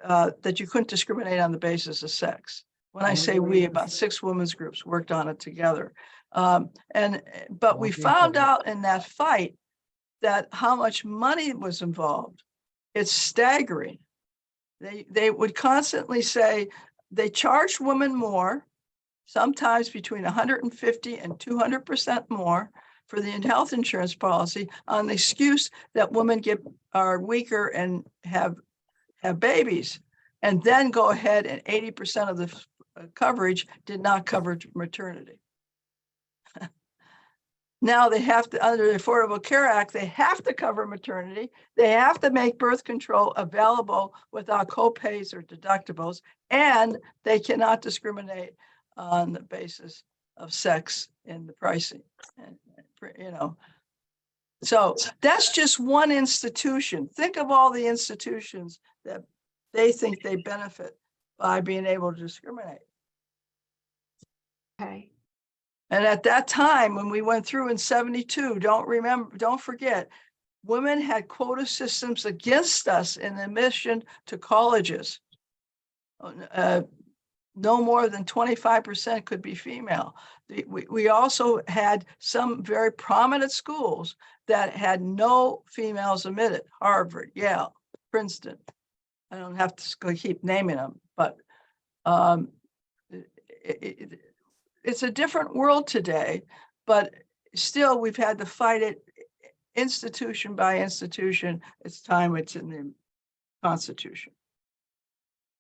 [SPEAKER 6] that you couldn't discriminate on the basis of sex. When I say we, about 6 women's groups worked on it together. But we found out in that fight that how much money was involved. It's staggering. They would constantly say they charged women more, sometimes between 150 and 200% more for the health insurance policy, on the excuse that women are weaker and have babies, and then go ahead and 80% of the coverage did not cover maternity. Now they have to, under the Affordable Care Act, they have to cover maternity. They have to make birth control available without co-pays or deductibles, and they cannot discriminate on the basis of sex in the pricing. And, so that's just one institution. Think of all the institutions that they think they benefit by being able to discriminate.
[SPEAKER 4] Okay.
[SPEAKER 6] And at that time, when we went through in 72, don't forget, women had quota systems against us in admission to colleges. No more than 25% could be female. We also had some very prominent schools that had no females admitted: Harvard, Yale, Princeton. I don't have to keep naming them, but it's a different world today, but still we've had to fight it institution by institution. It's time it's in the Constitution.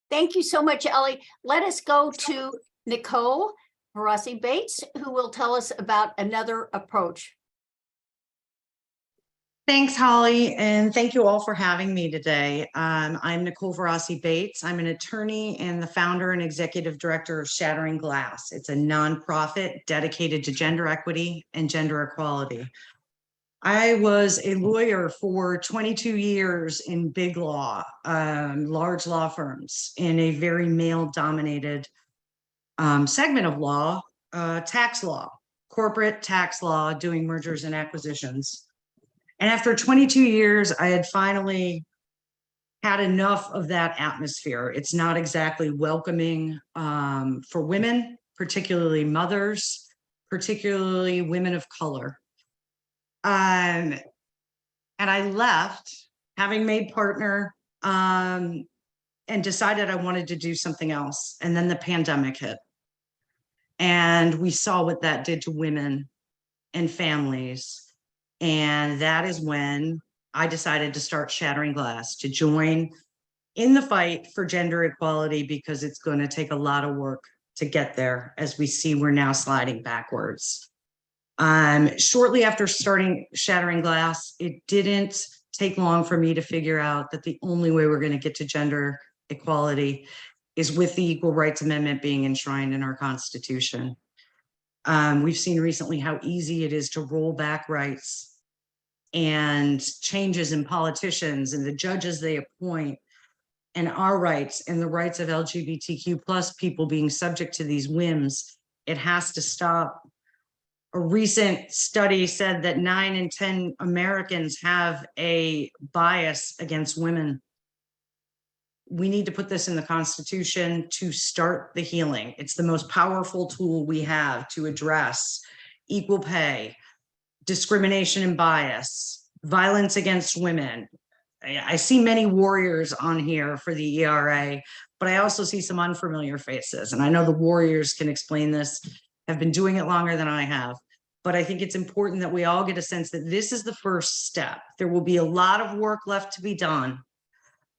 [SPEAKER 4] Thank you so much, Ellie. Let us go to Nicole Vorrasi Bates, who will tell us about another approach.
[SPEAKER 7] Thanks, Holly, and thank you all for having me today. I'm Nicole Vorrasi Bates. I'm an attorney and the founder and executive director of Shattering Glass. It's a nonprofit dedicated to gender equity and gender equality. I was a lawyer for 22 years in big law, large law firms, in a very male-dominated segment of law, tax law, corporate tax law, doing mergers and acquisitions. And after 22 years, I had finally had enough of that atmosphere. It's not exactly welcoming for women, particularly mothers, particularly women of color. And I left, having made partner, and decided I wanted to do something else. And then the pandemic hit. And we saw what that did to women and families. And that is when I decided to start Shattering Glass, to join in the fight for gender equality, because it's going to take a lot of work to get there. As we see, we're now sliding backwards. Shortly after starting Shattering Glass, it didn't take long for me to figure out that the only way we're going to get to gender equality is with the Equal Rights Amendment being enshrined in our Constitution. We've seen recently how easy it is to roll back rights and changes in politicians and the judges they appoint, and our rights and the rights of LGBTQ plus people being subject to these whims. It has to stop. A recent study said that 9 in 10 Americans have a bias against women. We need to put this in the Constitution to start the healing. It's the most powerful tool we have to address equal pay, discrimination and bias, violence against women. I see many warriors on here for the ERA, but I also see some unfamiliar faces. And I know the warriors can explain this, have been doing it longer than I have. But I think it's important that we all get a sense that this is the first step. There will be a lot of work left to be done.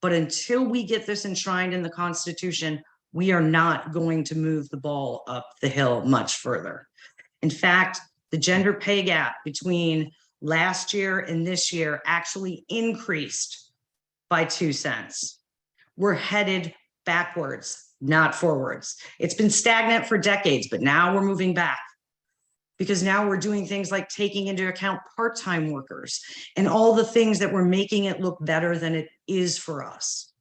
[SPEAKER 7] But until we get this enshrined in the Constitution, we are not going to move the ball up the hill much further. In fact, the gender pay gap between last year and this year actually increased by 2 cents. We're headed backwards, not forwards. It's been stagnant for decades, but now we're moving back. Because now we're doing things like taking into account part-time workers and all the things that we're making it look better than it is for us.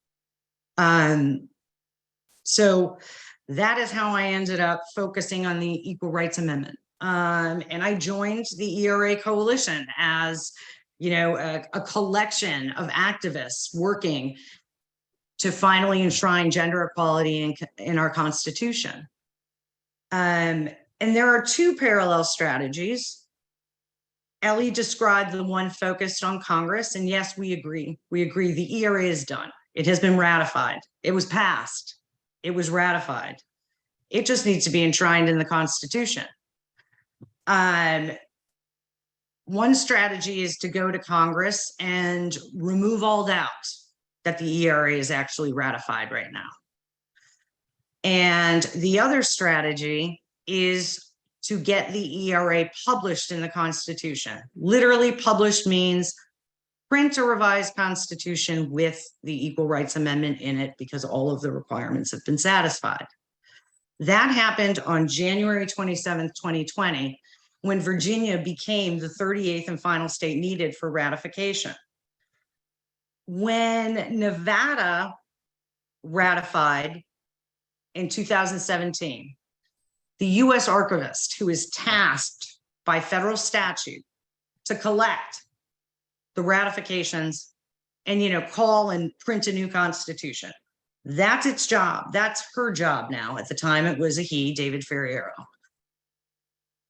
[SPEAKER 7] So that is how I ended up focusing on the Equal Rights Amendment. And I joined the ERA Coalition as, you know, a collection of activists working to finally enshrine gender equality in our Constitution. And there are 2 parallel strategies. Ellie described the one focused on Congress, and yes, we agree. We agree the ERA is done. It has been ratified. It was passed. It was ratified. It just needs to be enshrined in the Constitution. One strategy is to go to Congress and remove all doubt that the ERA is actually ratified right now. And the other strategy is to get the ERA published in the Constitution. Literally published means print a revised Constitution with the Equal Rights Amendment in it because all of the requirements have been satisfied. That happened on January 27th, 2020, when Virginia became the 38th and final state needed for ratification. When Nevada ratified in 2017, the US archivist, who is tasked by federal statute to collect the ratifications and, you know, call and print a new constitution. That's its job. That's her job now. At the time, it was a he, David Ferriero.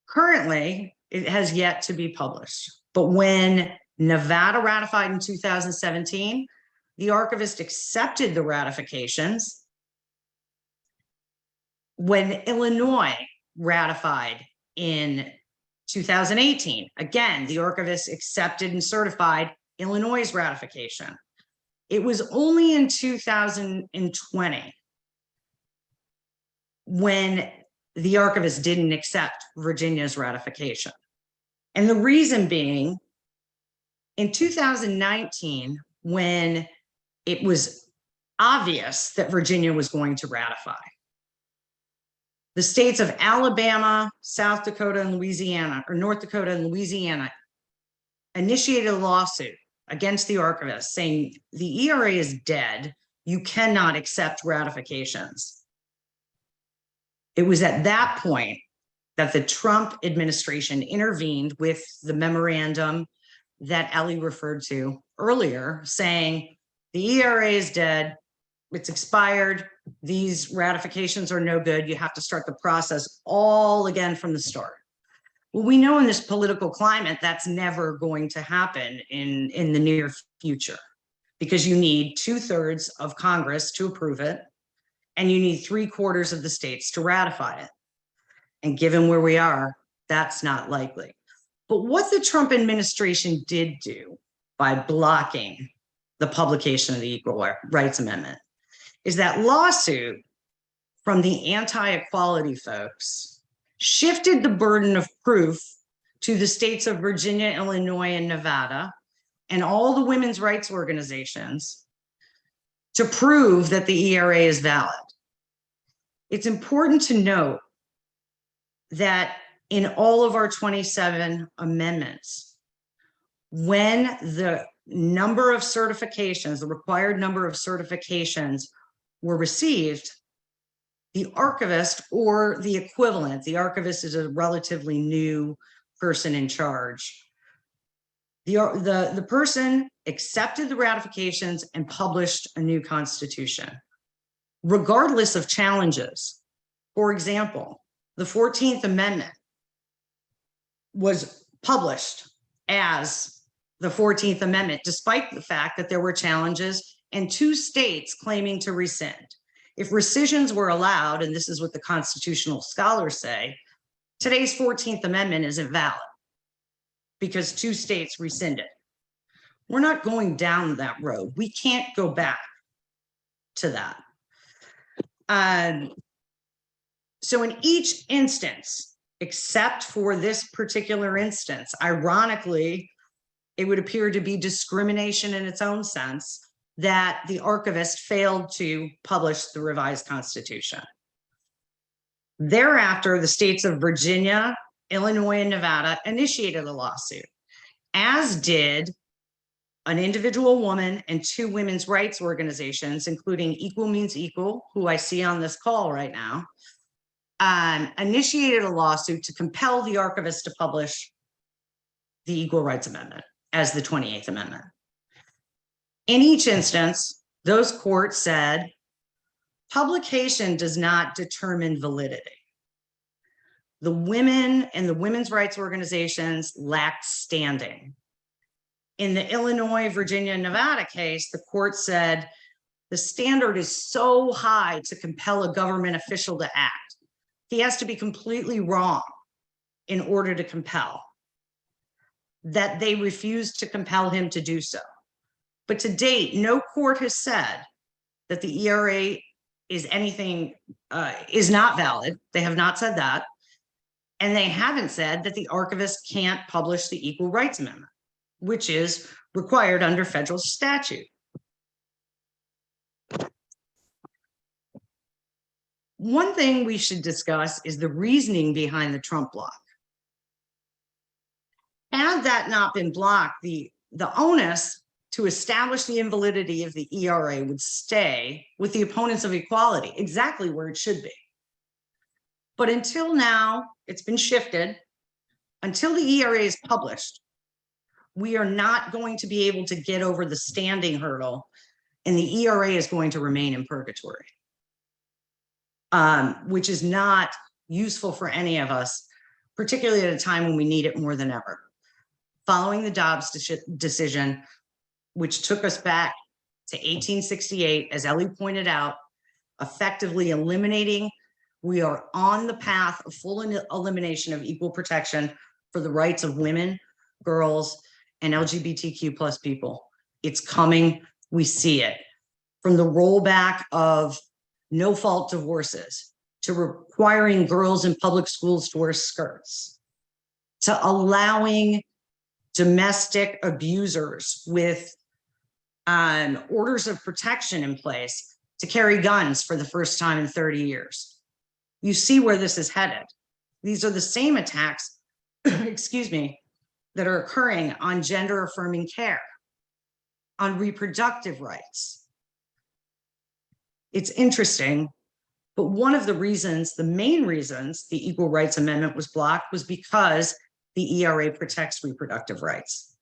[SPEAKER 7] Currently, it has yet to be published. But when Nevada ratified in 2017, the archivist accepted the ratifications. When Illinois ratified in 2018, again, the archivist accepted and certified Illinois' ratification. It was only in 2020 when the archivist didn't accept Virginia's ratification. And the reason being, in 2019, when it was obvious that Virginia was going to ratify, the states of Alabama, South Dakota, and Louisiana, or North Dakota and Louisiana, initiated a lawsuit against the archivist saying the ERA is dead. You cannot accept ratifications. It was at that point that the Trump administration intervened with the memorandum that Ellie referred to earlier, saying the ERA is dead. It's expired. These ratifications are no good. You have to start the process all again from the start. Well, we know in this political climate, that's never going to happen in the near future because you need 2/3 of Congress to approve it, and you need 3/4 of the states to ratify it. And given where we are, that's not likely. But what the Trump administration did do by blocking the publication of the Equal Rights Amendment is that lawsuit from the anti-equality folks shifted the burden of proof to the states of Virginia, Illinois, and Nevada, and all the women's rights organizations to prove that the ERA is valid. It's important to note that in all of our 27 amendments, when the number of certifications, the required number of certifications were received, the archivist or the equivalent, the archivist is a relatively new person in charge. The person accepted the ratifications and published a new constitution, regardless of challenges. For example, the 14th Amendment was published as the 14th Amendment, despite the fact that there were challenges and 2 states claiming to rescind. If rescissions were allowed, and this is what the constitutional scholars say, today's 14th Amendment isn't valid because 2 states rescinded. We're not going down that road. We can't go back to that. So in each instance, except for this particular instance, ironically, it would appear to be discrimination in its own sense that the archivist failed to publish the revised constitution. Thereafter, the states of Virginia, Illinois, and Nevada initiated a lawsuit, as did an individual woman and 2 women's rights organizations, including Equal Means Equal, who I see on this call right now, initiated a lawsuit to compel the archivist to publish the Equal Rights Amendment as the 28th Amendment. In each instance, those courts said, publication does not determine validity. The women and the women's rights organizations lacked standing. In the Illinois, Virginia, and Nevada case, the court said, the standard is so high to compel a government official to act. He has to be completely wrong in order to compel, that they refused to compel him to do so. But to date, no court has said that the ERA is anything, is not valid. They have not said that. And they haven't said that the archivist can't publish the Equal Rights Amendment, which is required under federal statute. One thing we should discuss is the reasoning behind the Trump block. Had that not been blocked, the onus to establish the invalidity of the ERA would stay with the opponents of equality, exactly where it should be. But until now, it's been shifted. Until the ERA is published, we are not going to be able to get over the standing hurdle, and the ERA is going to remain in purgatory, which is not useful for any of us, particularly at a time when we need it more than ever. Following the Dobbs decision, which took us back to 1868, as Ellie pointed out, effectively eliminating, we are on the path of full elimination of equal protection for the rights of women, girls, and LGBTQ plus people. It's coming, we see it. From the rollback of no-fault divorces, to requiring girls in public schools to wear skirts, to allowing domestic abusers with orders of protection in place to carry guns for the first time in 30 years. You see where this is headed. These are the same attacks, excuse me, that are occurring on gender affirming care, on reproductive rights. It's interesting, but one of the reasons, the main reasons the Equal Rights Amendment was blocked was because the ERA protects reproductive rights.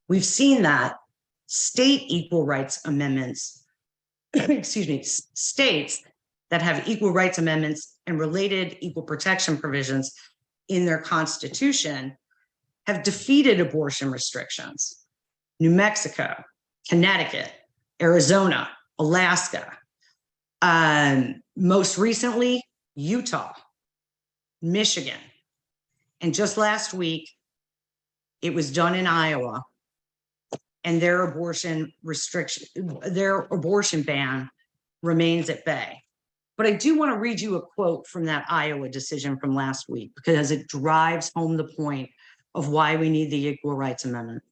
[SPEAKER 7] We've seen that state equal rights amendments, excuse me, states that have equal rights amendments and related equal protection provisions in their constitution have defeated abortion restrictions. New Mexico, Connecticut, Arizona, Alaska, most recently, Utah, Michigan. And just last week, it was done in Iowa, and their abortion restriction, their abortion ban remains at bay. But I do want to read you a quote from that Iowa decision from last week, because it drives home the point of why we need the Equal Rights Amendment.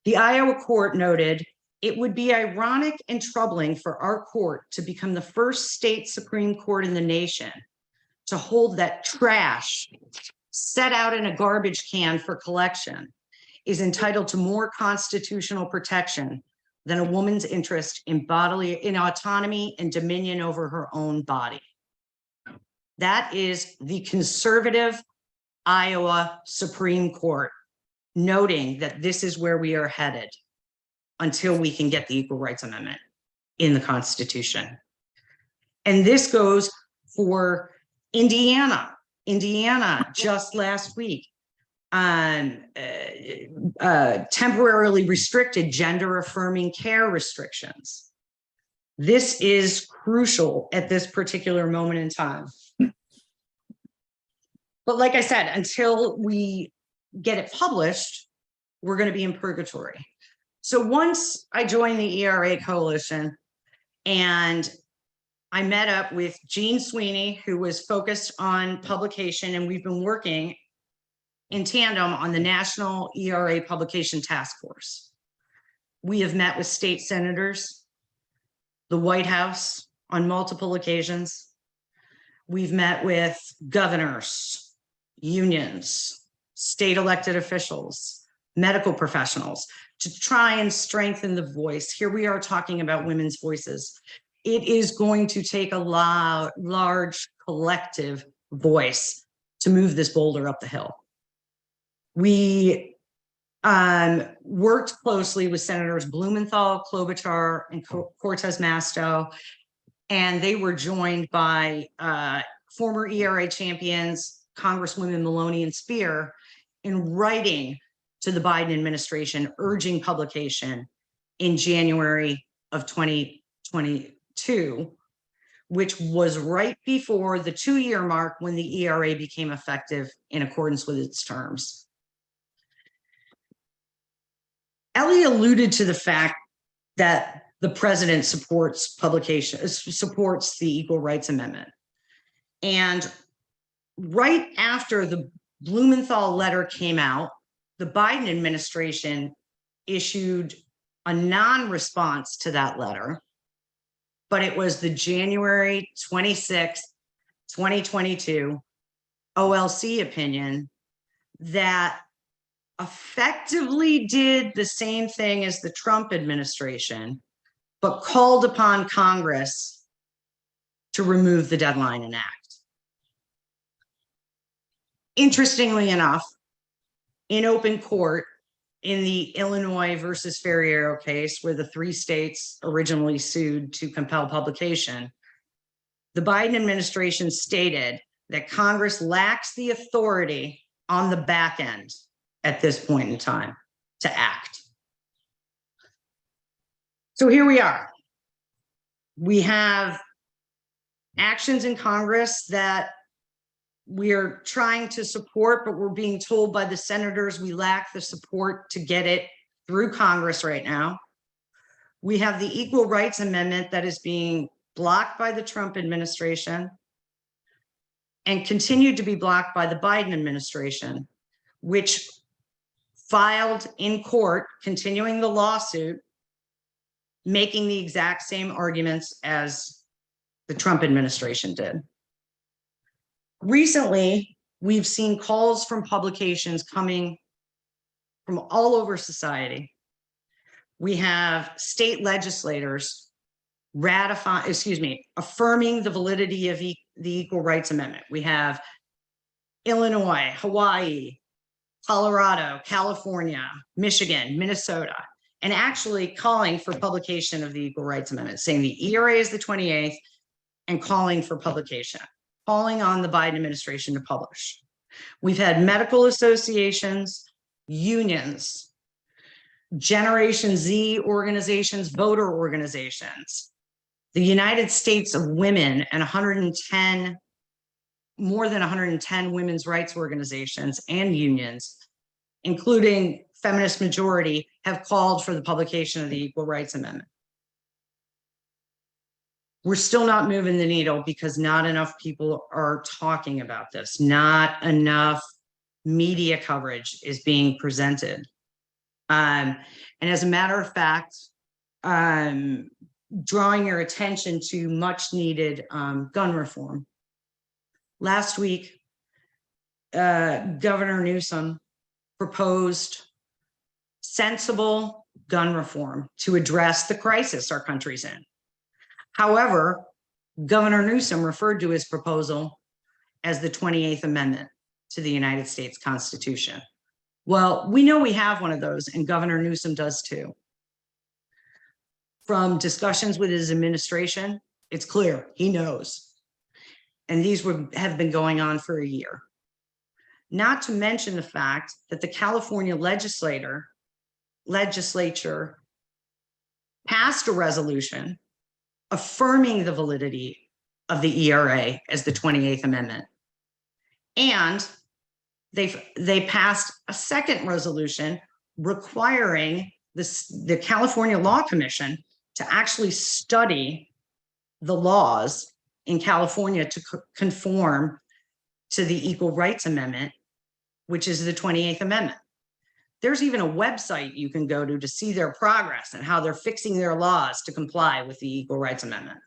[SPEAKER 7] The Iowa court noted, "It would be ironic and troubling for our court to become the first state Supreme Court in the nation to hold that trash set out in a garbage can for collection is entitled to more constitutional protection than a woman's interest in autonomy and dominion over her own body. That is the conservative Iowa Supreme Court noting that this is where we are headed until we can get the Equal Rights Amendment in the Constitution. And this goes for Indiana. Indiana just last week temporarily restricted gender affirming care restrictions. This is crucial at this particular moment in time. But like I said, until we get it published, we're going to be in purgatory. So once I joined the ERA Coalition and I met up with Jean Sweeney, who was focused on publication, and we've been working in tandem on the National ERA Publication Task Force. We have met with state senators, the White House on multiple occasions. We've met with governors, unions, state elected officials, medical professionals to try and strengthen the voice. Here we are talking about women's voices. It is going to take a large collective voice to move this boulder up the hill. We worked closely with Senators Blumenthal, Klobuchar, and Cortez Masto, and they were joined by former ERA champions, Congresswomen Maloney and Spear, in writing to the Biden administration, urging publication in January of 2022, which was right before the 2-year mark when the ERA became effective in accordance with its terms. Ellie alluded to the fact that the president supports publication, supports the Equal Rights Amendment. And right after the Blumenthal letter came out, the Biden administration issued a non-response to that letter, but it was the January 26th, 2022 OLC opinion that effectively did the same thing as the Trump administration, but called upon Congress to remove the deadline and act. Interestingly enough, in open court, in the Illinois versus Ferriero case, where the 3 states originally sued to compel publication, the Biden administration stated that Congress lacks the authority on the back end at this point in time to act. So here we are. We have actions in Congress that we're trying to support, but we're being told by the senators we lack the support to get it through Congress right now. We have the Equal Rights Amendment that is being blocked by the Trump administration and continued to be blocked by the Biden administration, which filed in court, continuing the lawsuit, making the exact same arguments as the Trump administration did. Recently, we've seen calls from publications coming from all over society. We have state legislators affirming the validity of the Equal Rights Amendment. We have Illinois, Hawaii, Colorado, California, Michigan, Minnesota, and actually calling for publication of the Equal Rights Amendment, saying the ERA is the 28th and calling for publication, calling on the Biden administration to publish. We've had medical associations, unions, Generation Z organizations, voter organizations, the United States of Women, and more than 110 women's rights organizations and unions, including Feminist Majority, have called for the publication of the Equal Rights Amendment. We're still not moving the needle because not enough people are talking about this. Not enough media coverage is being presented. And as a matter of fact, drawing your attention to much needed gun reform. Last week, Governor Newsom proposed sensible gun reform to address the crisis our country's in. However, Governor Newsom referred to his proposal as the 28th Amendment to the United States Constitution. Well, we know we have one of those, and Governor Newsom does too. From discussions with his administration, it's clear he knows. And these have been going on for a year. Not to mention the fact that the California legislature passed a resolution affirming the validity of the ERA as the 28th Amendment. And they passed a second resolution requiring the California Law Commission to actually study the laws in California to conform to the Equal Rights Amendment, which is the 28th Amendment. There's even a website you can go to see their progress and how they're fixing their laws to comply with the Equal Rights Amendment.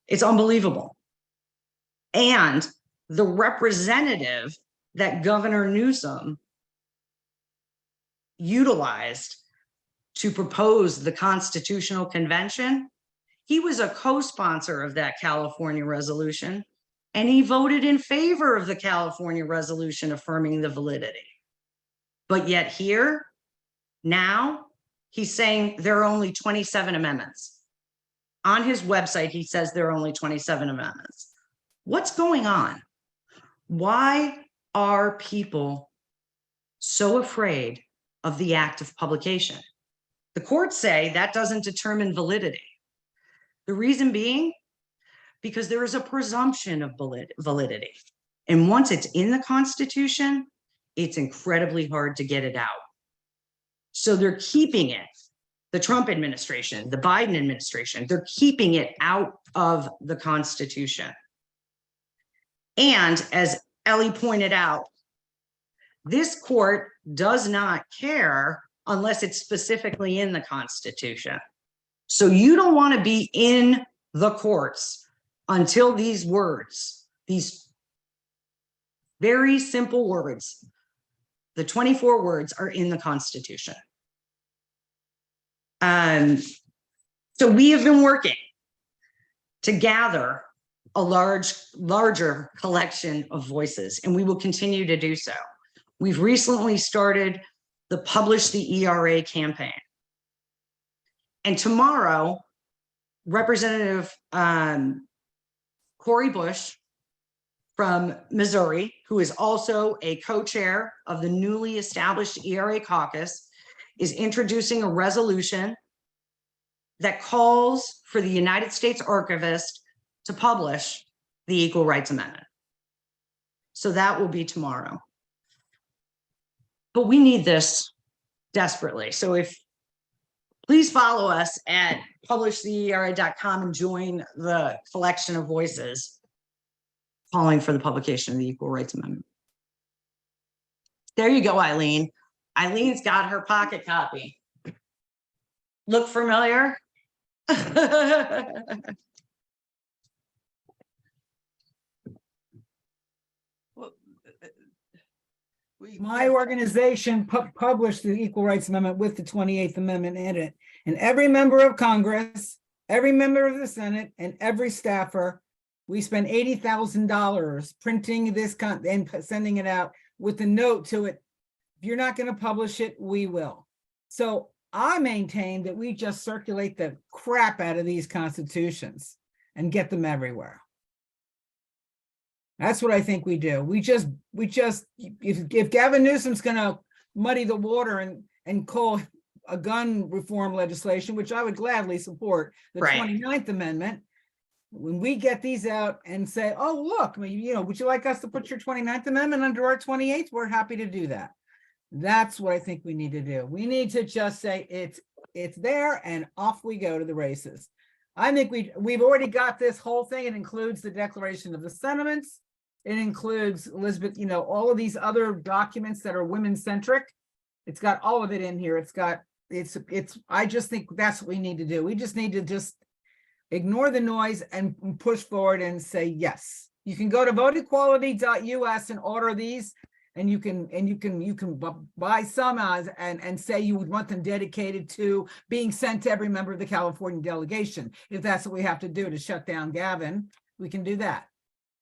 [SPEAKER 7] It's unbelievable. And the representative that Governor Newsom utilized to propose the Constitutional Convention, he was a co-sponsor of that California resolution, and he voted in favor of the California resolution affirming the validity. But yet here, now, he's saying there are only 27 amendments. On his website, he says there are only 27 amendments. What's going on? Why are people so afraid of the act of publication? The courts say that doesn't determine validity. The reason being, because there is a presumption of validity. And once it's in the Constitution, it's incredibly hard to get it out. So they're keeping it, the Trump administration, the Biden administration, they're keeping it out of the Constitution. And as Ellie pointed out, this court does not care unless it's specifically in the Constitution. So you don't want to be in the courts until these words, these very simple words, the 24 words, are in the Constitution. So we have been working to gather a larger collection of voices, and we will continue to do so. We've recently started the Publish the ERA campaign. And tomorrow, Representative Cori Bush from Missouri, who is also a co-chair of the newly established ERA caucus, is introducing a resolution that calls for the United States Archivist to publish the Equal Rights Amendment. So that will be tomorrow. But we need this desperately. So please follow us at publishtheera.com and join the collection of voices calling for the publication of the Equal Rights Amendment. There you go, Eileen. Eileen's got her pocket copy. Look familiar?
[SPEAKER 6] Well,
[SPEAKER 8] My organization published the Equal Rights Amendment with the 28th Amendment in it. And every member of Congress, every member of the Senate, and every staffer, we spent $80,000 printing this and sending it out with a note to it. If you're not going to publish it, we will. So I maintain that we just circulate the crap out of these constitutions and get them everywhere. That's what I think we do. We just, if Gavin Newsom's going to muddy the water and call a gun reform legislation, which I would gladly support, the
[SPEAKER 7] Right.
[SPEAKER 8] 29th Amendment, when we get these out and say, oh, look, would you like us to put your 29th Amendment under our 28th? We're happy to do that. That's what I think we need to do. We need to just say it's there and off we go to the races. I think we've already got this whole thing. It includes the Declaration of the Sentiments. It includes, Elizabeth, all of these other documents that are women-centric. It's got all of it in here. I just think that's what we need to do. We just need to just ignore the noise and push forward and say yes. You can go to voteequality.us and order these And you can buy some and say you would want them dedicated to being sent to every member of the California delegation. If that's what we have to do to shut down Gavin, we can do that.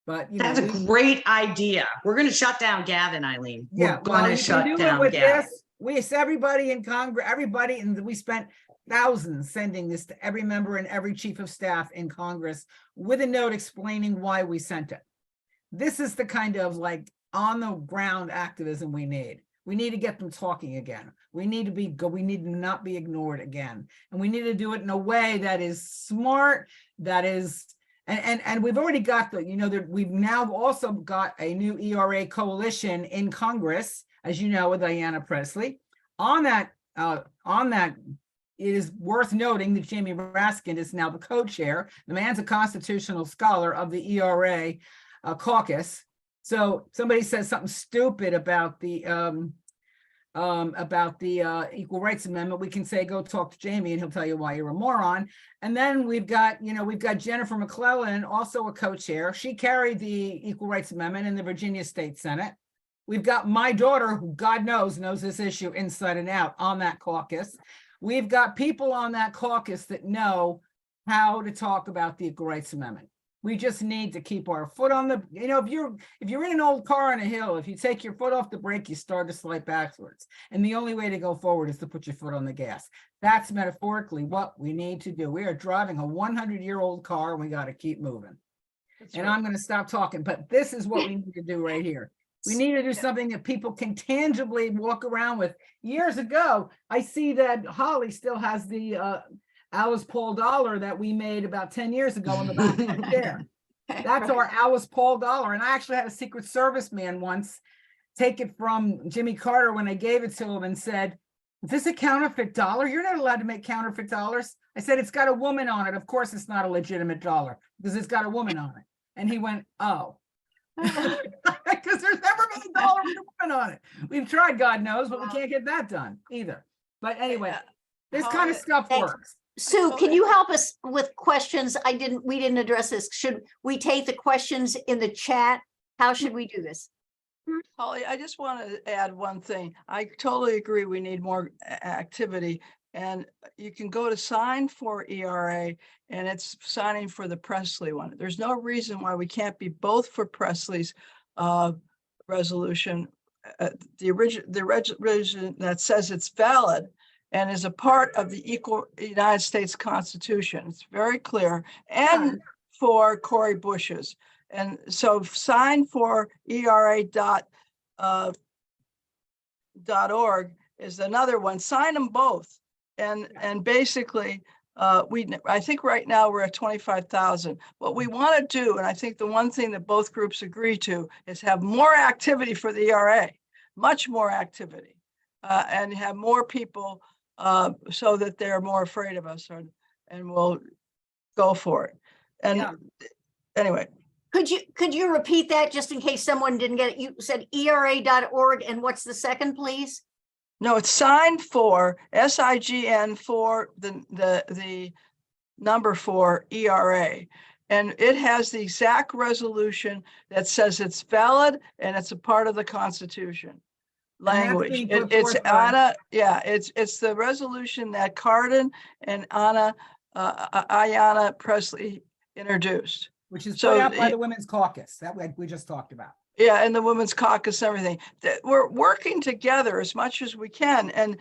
[SPEAKER 8] But you know,
[SPEAKER 7] That's a great idea. We're going to shut down Gavin, Eileen.
[SPEAKER 8] yeah,
[SPEAKER 7] We're going to
[SPEAKER 8] you can
[SPEAKER 7] shut
[SPEAKER 8] do it
[SPEAKER 7] down
[SPEAKER 8] with
[SPEAKER 7] Gavin.
[SPEAKER 8] this. It's everybody in Congress, everybody, and we spent thousands sending this to every member and every chief of staff in Congress with a note explaining why we sent it. This is the kind of like on the ground activism we need. We need to get them talking again. We need to not be ignored again. And we need to do it in a way that is smart, that is, and we've already got we've now also got a new ERA coalition in Congress, as you know, with Diana Presley. On that, it is worth noting that Jamie Raskin is now the co-chair. The man's a constitutional scholar of the ERA caucus. So somebody says something stupid about the Equal Rights Amendment, we can say, go talk to Jamie and he'll tell you why you're a moron. And then we've got Jennifer McClellan, also a co-chair. She carried the Equal Rights Amendment in the Virginia State Senate. We've got my daughter, who God knows this issue inside and out, on that caucus. We've got people on that caucus that know how to talk about the Equal Rights Amendment. We just need to keep our foot on the, if you're in an old car on a hill, if you take your foot off the brake, you start to slide backwards. And the only way to go forward is to put your foot on the gas. That's metaphorically what we need to do. We are driving a 100-year-old car and we got to keep moving. And I'm going to stop talking, but this is what we need to do right here. We need to do something that people can tangibly walk around with. Years ago, I see that Holly still has the Alice Paul dollar that we made about 10 years ago in the back of that chair. That's our Alice Paul dollar. And I actually had a Secret Service man once take it from Jimmy Carter when I gave it to him and said, "Is this a counterfeit dollar? You're not allowed to make counterfeit dollars." I said, "It's got a woman on it. Of course it's not a legitimate dollar because it's got a woman on it." And he went, "Oh." Because there's never been a dollar with a woman on it. We've tried, God knows, but we can't get that done either. But anyway, this kind of stuff works.
[SPEAKER 4] Sue, can you help us with questions? We didn't address this. Should we take the questions in the chat? How should we do this?
[SPEAKER 6] Holly, I just want to add one thing. I totally agree. We need more activity. And you can go to sign for ERA and it's signing for the Presley one. There's no reason why we can't be both for Presley's resolution. The resolution that says it's valid and is a part of the United States Constitution. It's very clear. And for Cori Bush's. And so sign for ERA.org is another one. Sign them both. And basically, I think right now we're at 25,000. What we want to do, and I think the one thing that both groups agree to, is have more activity for the ERA, much more activity, and have more people so that they're more afraid of us and will go for it. And anyway.
[SPEAKER 4] Could you repeat that just in case someone didn't get it? You said ERA.org, and what's the second, please?
[SPEAKER 6] No, it's signed for SIGN for the number for ERA. And it has the exact resolution that says it's valid and it's a part of the Constitution language. It's Anna, it's the resolution that Cardin and Ayanna Presley introduced.
[SPEAKER 8] Which is put out by the Women's Caucus that we just talked about.
[SPEAKER 6] Yeah, and the Women's Caucus and everything. We're working together as much as we can. And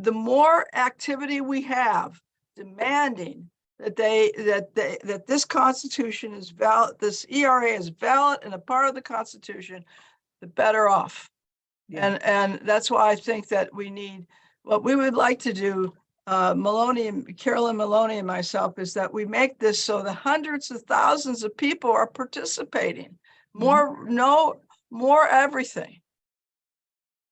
[SPEAKER 6] the more activity we have demanding that that this Constitution is valid, this ERA is valid and a part of the Constitution, the better off. Yeah. And that's why I think that we need, what we would like to do, Carolyn Maloney and myself, is that we make this so the hundreds of thousands of people are participating. More, more everything.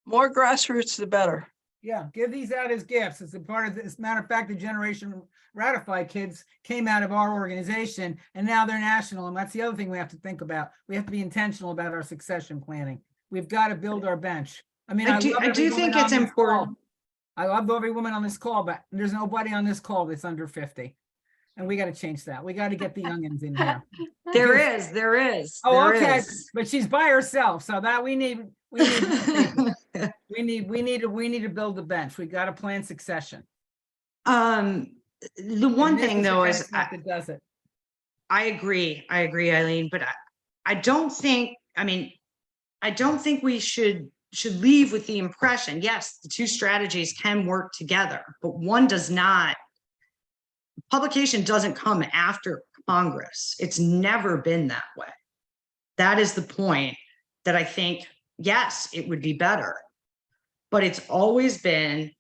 [SPEAKER 6] More grassroots, the better.
[SPEAKER 8] Yeah, give these out as gifts. As a part of this. As a matter of fact, the Generation Ratified kids came out of our organization and now they're national. And that's the other thing we have to think about. We have to be intentional about our succession planning. We've got to build our bench. I mean, I do think it's important. I love every woman on this call, but there's nobody on this call that's under 50. And we got to change that. We got to get the youngins in here.
[SPEAKER 7] There is.
[SPEAKER 8] Oh,
[SPEAKER 7] there
[SPEAKER 8] okay,
[SPEAKER 7] is.
[SPEAKER 8] but she's by herself, so that we need people. we need to build a bench. We got to plan succession.
[SPEAKER 7] The one
[SPEAKER 8] And this
[SPEAKER 7] thing
[SPEAKER 8] the
[SPEAKER 7] though
[SPEAKER 8] kind
[SPEAKER 7] is
[SPEAKER 8] of stuff that does it.
[SPEAKER 7] I agree, Eileen, but I don't think, I don't think we should leave with the impression, yes, the two strategies can work together, but one does not. Publication doesn't come after Congress. It's never been that way. That is the point that I think, yes, it would be better, but it's always been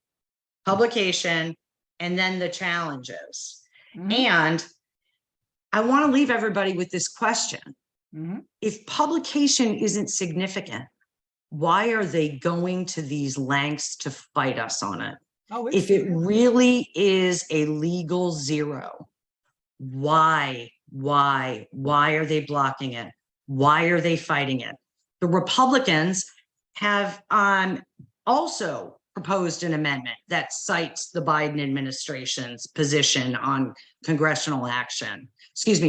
[SPEAKER 7] publication and then the challenges.
[SPEAKER 8] Mhm.
[SPEAKER 7] And I want to leave everybody with this question.
[SPEAKER 8] Mhm.
[SPEAKER 7] If publication isn't significant, why are they going to these lengths to fight us on it?
[SPEAKER 8] Oh,
[SPEAKER 7] If it really is a legal zero, why are they blocking it? Why are they fighting it? The Republicans have also proposed an amendment that cites the Biden administration's position on congressional action.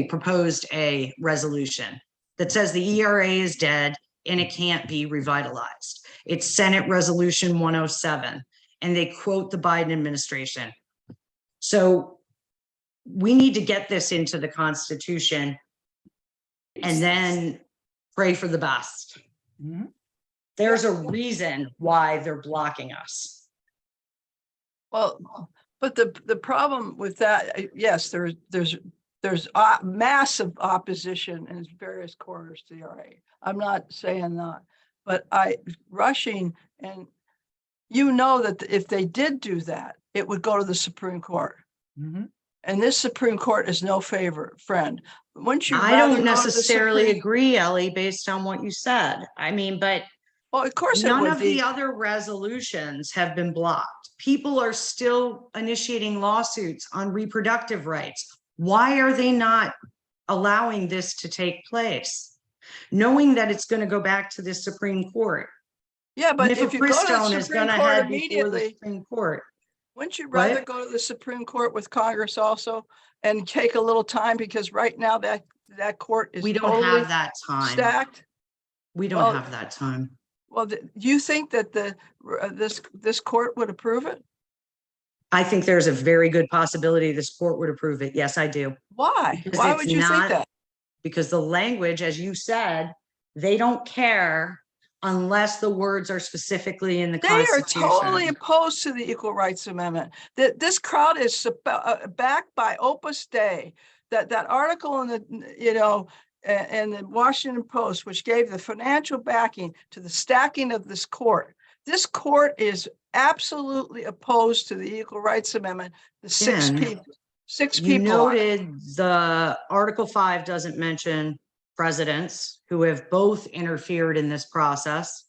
[SPEAKER 7] Proposed a resolution that says the ERA is dead and it can't be revitalized. It's Senate Resolution 107, and they quote the Biden administration. So we need to get this into the Constitution and then pray for the best.
[SPEAKER 8] Mhm.
[SPEAKER 7] There's a reason why they're blocking us.
[SPEAKER 6] Well, but the problem with that, yes, there's massive opposition in various corners to the RA. I'm not saying that, but rushing, and you know that if they did do that, it would go to the Supreme Court.
[SPEAKER 8] Mhm.
[SPEAKER 6] And this Supreme Court is no favorite friend. Wouldn't you
[SPEAKER 7] I
[SPEAKER 6] rather
[SPEAKER 7] don't
[SPEAKER 6] go to the
[SPEAKER 7] necessarily
[SPEAKER 6] Supreme-
[SPEAKER 7] agree, Ellie, based on what you said. But
[SPEAKER 6] Well, of course it
[SPEAKER 7] none
[SPEAKER 6] would
[SPEAKER 7] of
[SPEAKER 6] be.
[SPEAKER 7] the other resolutions have been blocked. People are still initiating lawsuits on reproductive rights. Why are they not allowing this to take place? Knowing that it's going to go back to the Supreme Court.
[SPEAKER 6] Yeah, but if you go to
[SPEAKER 7] Mifepristone
[SPEAKER 6] the
[SPEAKER 7] is
[SPEAKER 6] Supreme
[SPEAKER 7] going to
[SPEAKER 6] Court
[SPEAKER 7] head before the
[SPEAKER 6] immediately,
[SPEAKER 7] Supreme Court.
[SPEAKER 6] wouldn't you rather
[SPEAKER 7] What?
[SPEAKER 6] go to the Supreme Court with Congress also and take a little time, because right now that court is
[SPEAKER 7] We don't
[SPEAKER 6] totally
[SPEAKER 7] have that time.
[SPEAKER 6] stacked?
[SPEAKER 7] We don't
[SPEAKER 6] Well,
[SPEAKER 7] have that time.
[SPEAKER 6] Well, do you think that this court would approve it?
[SPEAKER 7] I think there's a very good possibility this court would approve it. Yes, I do.
[SPEAKER 6] Why?
[SPEAKER 7] Because
[SPEAKER 6] Why
[SPEAKER 7] it's
[SPEAKER 6] would you think
[SPEAKER 7] not-
[SPEAKER 6] that?
[SPEAKER 7] Because the language, as you said, they don't care unless the words are specifically in the
[SPEAKER 6] They are
[SPEAKER 7] Constitution.
[SPEAKER 6] totally opposed to the Equal Rights Amendment. That this crowd is backed by Opus Dei. That article in the Washington Post, which gave the financial backing to the stacking of this court. This court is absolutely opposed to the Equal Rights Amendment. The six
[SPEAKER 7] Again,
[SPEAKER 6] people.
[SPEAKER 7] You
[SPEAKER 6] on it.
[SPEAKER 7] noted the Article 5 doesn't mention presidents who have both interfered in this process.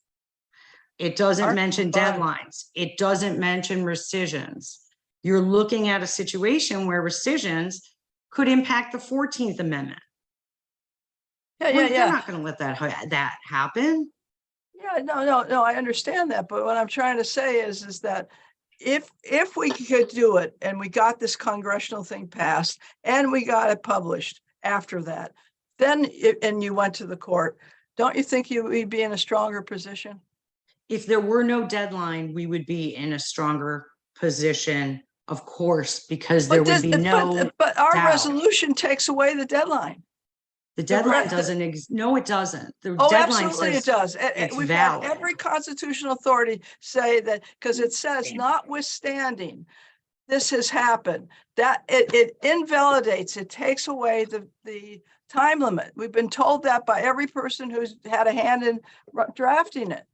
[SPEAKER 7] It doesn't
[SPEAKER 6] Article
[SPEAKER 7] mention
[SPEAKER 6] 5.
[SPEAKER 7] deadlines. It doesn't mention rescissions. You're looking at a situation where rescissions could impact the 14th Amendment. They're not going to let that happen.
[SPEAKER 6] Yeah, no, I understand that. But what I'm trying to say is that if we could do it and we got this congressional thing passed and we got it published after that, then and you went to the court, don't you think we'd be in a stronger position?
[SPEAKER 7] If there were no deadline, we would be in a stronger position, of course, because there would be no.
[SPEAKER 6] But our
[SPEAKER 7] doubt.
[SPEAKER 6] resolution takes away the deadline.
[SPEAKER 7] The deadline doesn't no, it doesn't. The
[SPEAKER 6] Oh,
[SPEAKER 7] deadline
[SPEAKER 6] absolutely it
[SPEAKER 7] says
[SPEAKER 6] does.
[SPEAKER 7] it's
[SPEAKER 6] We've had
[SPEAKER 7] valid.
[SPEAKER 6] every constitutional authority say that, because it says notwithstanding this has happened, that it invalidates, it takes away the time limit. We've been told that by every person who's had a hand in drafting it.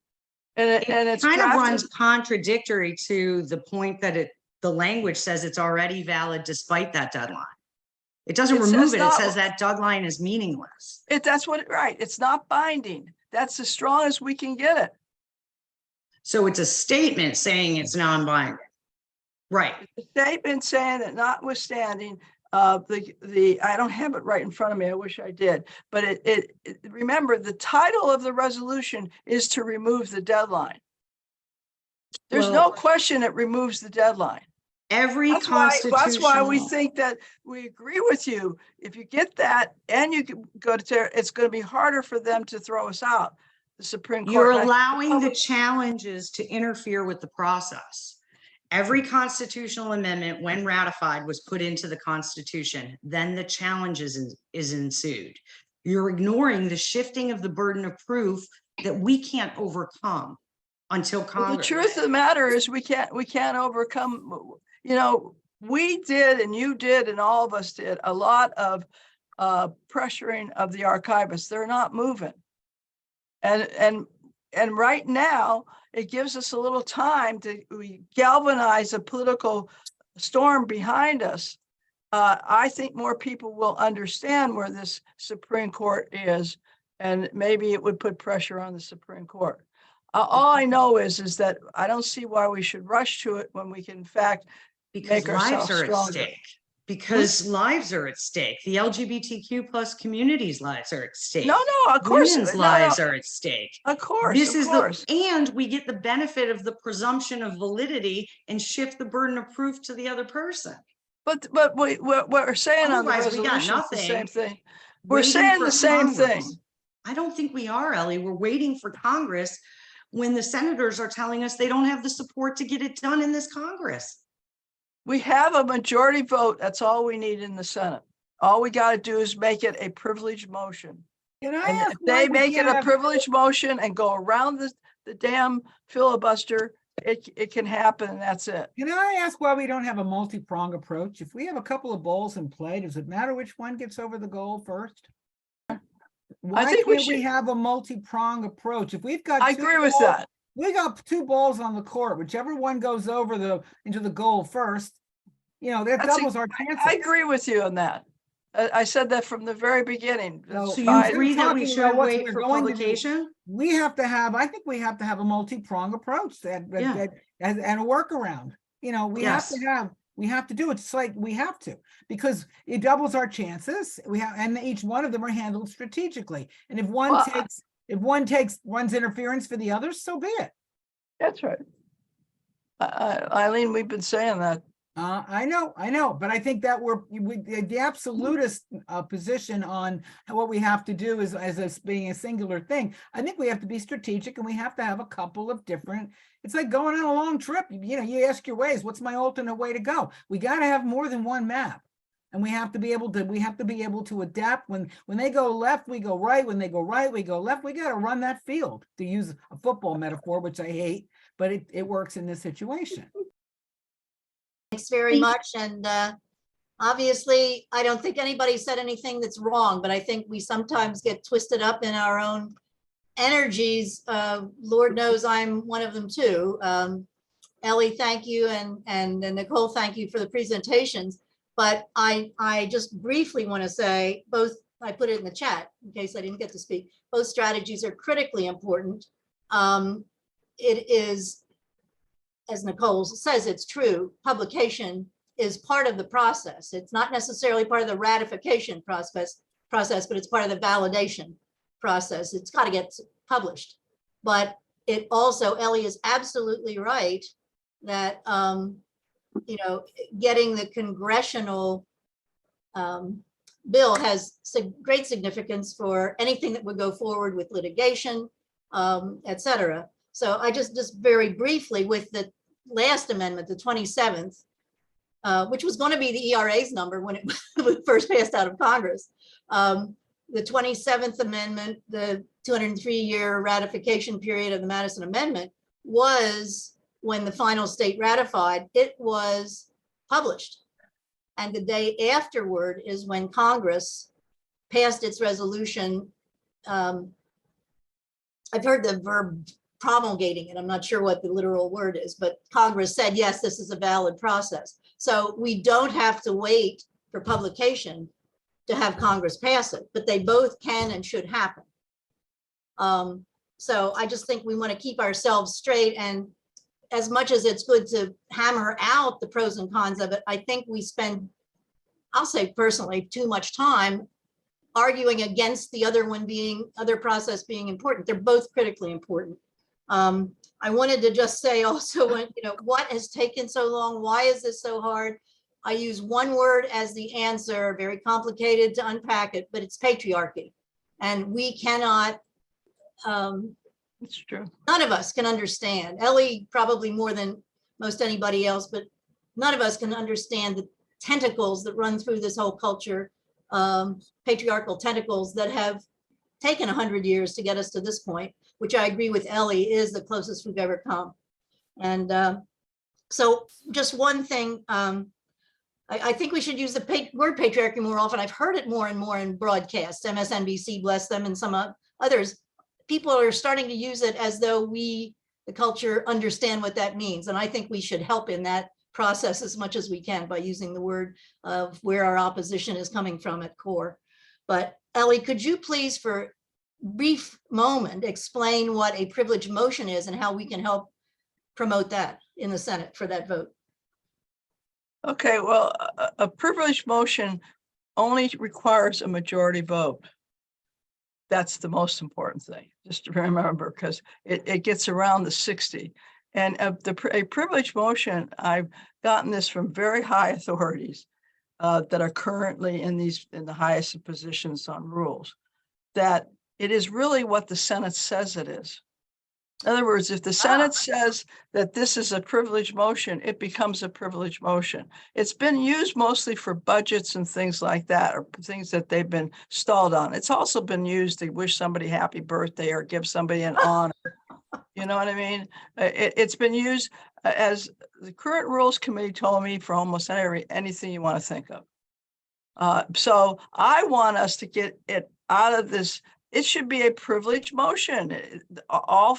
[SPEAKER 6] And it's
[SPEAKER 7] kind of
[SPEAKER 6] drafted-
[SPEAKER 7] runs contradictory to the point that the language says it's already valid despite that deadline. It doesn't remove it. It says that deadline is meaningless.
[SPEAKER 6] Right. It's not binding. That's as strong as we can get it.
[SPEAKER 7] So it's a statement saying it's non-binding. Right.
[SPEAKER 6] A statement saying that notwithstanding I don't have it right in front of me. I wish I did. But remember, the title of the resolution is to remove the deadline. There's no question it removes the deadline.
[SPEAKER 7] Every
[SPEAKER 6] That's why we
[SPEAKER 7] constitutional,
[SPEAKER 6] think that we agree with you. If you get that and you go to, it's going to be harder for them to throw us out. The Supreme Court.
[SPEAKER 7] you're
[SPEAKER 6] And I think
[SPEAKER 7] allowing the
[SPEAKER 6] public-
[SPEAKER 7] challenges to interfere with the process. Every constitutional amendment, when ratified, was put into the Constitution. Then the challenges is ensued. You're ignoring the shifting of the burden of proof that we can't overcome until
[SPEAKER 6] But the
[SPEAKER 7] Congress.
[SPEAKER 6] truth of the matter is we can't overcome, you know, we did and you did and all of us did a lot of pressuring of the archivists. They're not moving. And right now, it gives us a little time to galvanize a political storm behind us. I think more people will understand where this Supreme Court is, and maybe it would put pressure on the Supreme Court. All I know is that I don't see why we should rush to it when we can, in fact,
[SPEAKER 7] Because
[SPEAKER 6] make
[SPEAKER 7] lives
[SPEAKER 6] ourselves
[SPEAKER 7] are at
[SPEAKER 6] stronger.
[SPEAKER 7] stake. Because lives are at stake. The LGBTQ plus community's lives are at stake.
[SPEAKER 6] No, of course.
[SPEAKER 7] Women's
[SPEAKER 6] no,
[SPEAKER 7] lives are at stake.
[SPEAKER 6] Of course,
[SPEAKER 7] This
[SPEAKER 6] of
[SPEAKER 7] is
[SPEAKER 6] course.
[SPEAKER 7] and we get the benefit of the presumption of validity and shift the burden of proof to the other person.
[SPEAKER 6] But what we're saying on the
[SPEAKER 7] Otherwise, we got
[SPEAKER 6] resolution is the same
[SPEAKER 7] nothing.
[SPEAKER 6] thing. We're
[SPEAKER 7] Waiting
[SPEAKER 6] saying
[SPEAKER 7] for
[SPEAKER 6] the same thing.
[SPEAKER 7] Congress. I don't think we are, Ellie. We're waiting for Congress when the senators are telling us they don't have the support to get it done in this Congress.
[SPEAKER 6] We have a majority vote. That's all we need in the Senate. All we got to do is make it a privileged motion.
[SPEAKER 8] Can I
[SPEAKER 6] And
[SPEAKER 8] ask
[SPEAKER 6] if
[SPEAKER 8] why
[SPEAKER 6] they
[SPEAKER 8] we
[SPEAKER 6] make it
[SPEAKER 8] can't
[SPEAKER 6] a
[SPEAKER 8] have-
[SPEAKER 6] privileged motion and go around the damn filibuster, it can happen and that's it.
[SPEAKER 8] Can I ask why we don't have a multi-prong approach? If we have a couple of bowls in play, does it matter which one gets over the goal first? Why
[SPEAKER 6] think we
[SPEAKER 8] can't we
[SPEAKER 6] should-
[SPEAKER 8] have a multi-prong approach? If we've got
[SPEAKER 6] I
[SPEAKER 8] two
[SPEAKER 6] agree with
[SPEAKER 8] balls-
[SPEAKER 6] that.
[SPEAKER 8] We got two balls on the court, whichever one goes over into the goal first, that
[SPEAKER 6] That's
[SPEAKER 8] doubles our
[SPEAKER 6] I
[SPEAKER 8] chances.
[SPEAKER 6] agree with you on that. I said that from the very beginning.
[SPEAKER 8] So-
[SPEAKER 7] So you
[SPEAKER 6] Fine.
[SPEAKER 7] agree that we
[SPEAKER 8] Talking
[SPEAKER 7] should
[SPEAKER 8] about what
[SPEAKER 7] wait
[SPEAKER 8] we're
[SPEAKER 7] for
[SPEAKER 8] going to do.
[SPEAKER 7] publication?
[SPEAKER 8] I think we have to have a multi-prong approach and a workaround. We have to do it. It's like we have to, because it doubles our chances. And each one of them are handled strategically. And if one runs interference for the others, so be it.
[SPEAKER 6] That's right. Eileen, we've been saying that.
[SPEAKER 8] I know, but I think that the absolutist position on what we have to do is as being a singular thing. I think we have to be strategic, and we have to have a couple of different. It's like going on a long trip. You ask your ways. What's my alternate way to go? We got to have more than one map, and we have to be able to adapt. When they go left, we go right. When they go right, we go left. We got to run that field, to use a football metaphor, which I hate, but it works in this situation.
[SPEAKER 4] Thanks very much. And obviously, I don't think anybody said anything that's wrong, but I think we sometimes get twisted up in our own energies. Lord knows I'm one of them too. Ellie, thank you. And Nicole, thank you for the presentations. But I just briefly want to say I put it in the chat in case I didn't get to speak. Both strategies are critically important. It is, as Nicole says, it's true. Publication is part of the process. It's not necessarily part of the ratification process, but it's part of the validation process. It's got to get published. But it also, Ellie is absolutely right that, getting the congressional bill has great significance for anything that would go forward with litigation, et cetera. So I just very briefly, with the last amendment, the 27th, which was going to be the ERA's number when it was first passed out of Congress. The 27th amendment, the 203-year ratification period of the Madison Amendment, was when the final state ratified, it was published. And the day afterward is when Congress passed its resolution. I've heard the verb promulgating it. I'm not sure what the literal word is, but Congress said, yes, this is a valid process. So we don't have to wait for publication to have Congress pass it, but they both can and should happen. So I just think we want to keep ourselves straight, and as much as it's good to hammer out the pros and cons of it, I think we spend, I'll say personally, too much time arguing against the other process being important. They're both critically important. I wanted to just say also, when, what has taken so long? Why is this so hard? I use one word as the answer, very complicated to unpack it, but it's patriarchy. And we cannot,
[SPEAKER 6] It's true.
[SPEAKER 4] none of us can understand. Ellie probably more than most anybody else, but none of us can understand the tentacles that run through this whole culture, patriarchal tentacles that have taken 100 years to get us to this point, which I agree with Ellie is the closest we've ever come. And so just one thing, I think we should use the word patriarchy more often. I've heard it more and more in broadcasts, MSNBC, bless them, and some others. People are starting to use it as though we, the culture, understand what that means. And I think we should help in that process as much as we can by using the word of where our opposition is coming from at core. But Ellie, could you please, for a brief moment, explain what a privileged motion is and how we can help promote that in the Senate for that vote?
[SPEAKER 6] Okay, well, a privileged motion only requires a majority vote. That's the most important thing, just to remember, because it gets around the 60. And a privileged motion, I've gotten this from very high authorities that are currently in the highest positions on rules, that it is really what the Senate says it is. In other words, if the Senate says that this is a privileged motion, it becomes a privileged motion. It's been used mostly for budgets and things like that, or things that they've been stalled on. It's also been used to wish somebody happy birthday or give somebody an honor. You know what I mean? It's been used as the current Rules Committee told me for almost anything you want to think of. So I want us to get it out of this. It should be a privileged motion. All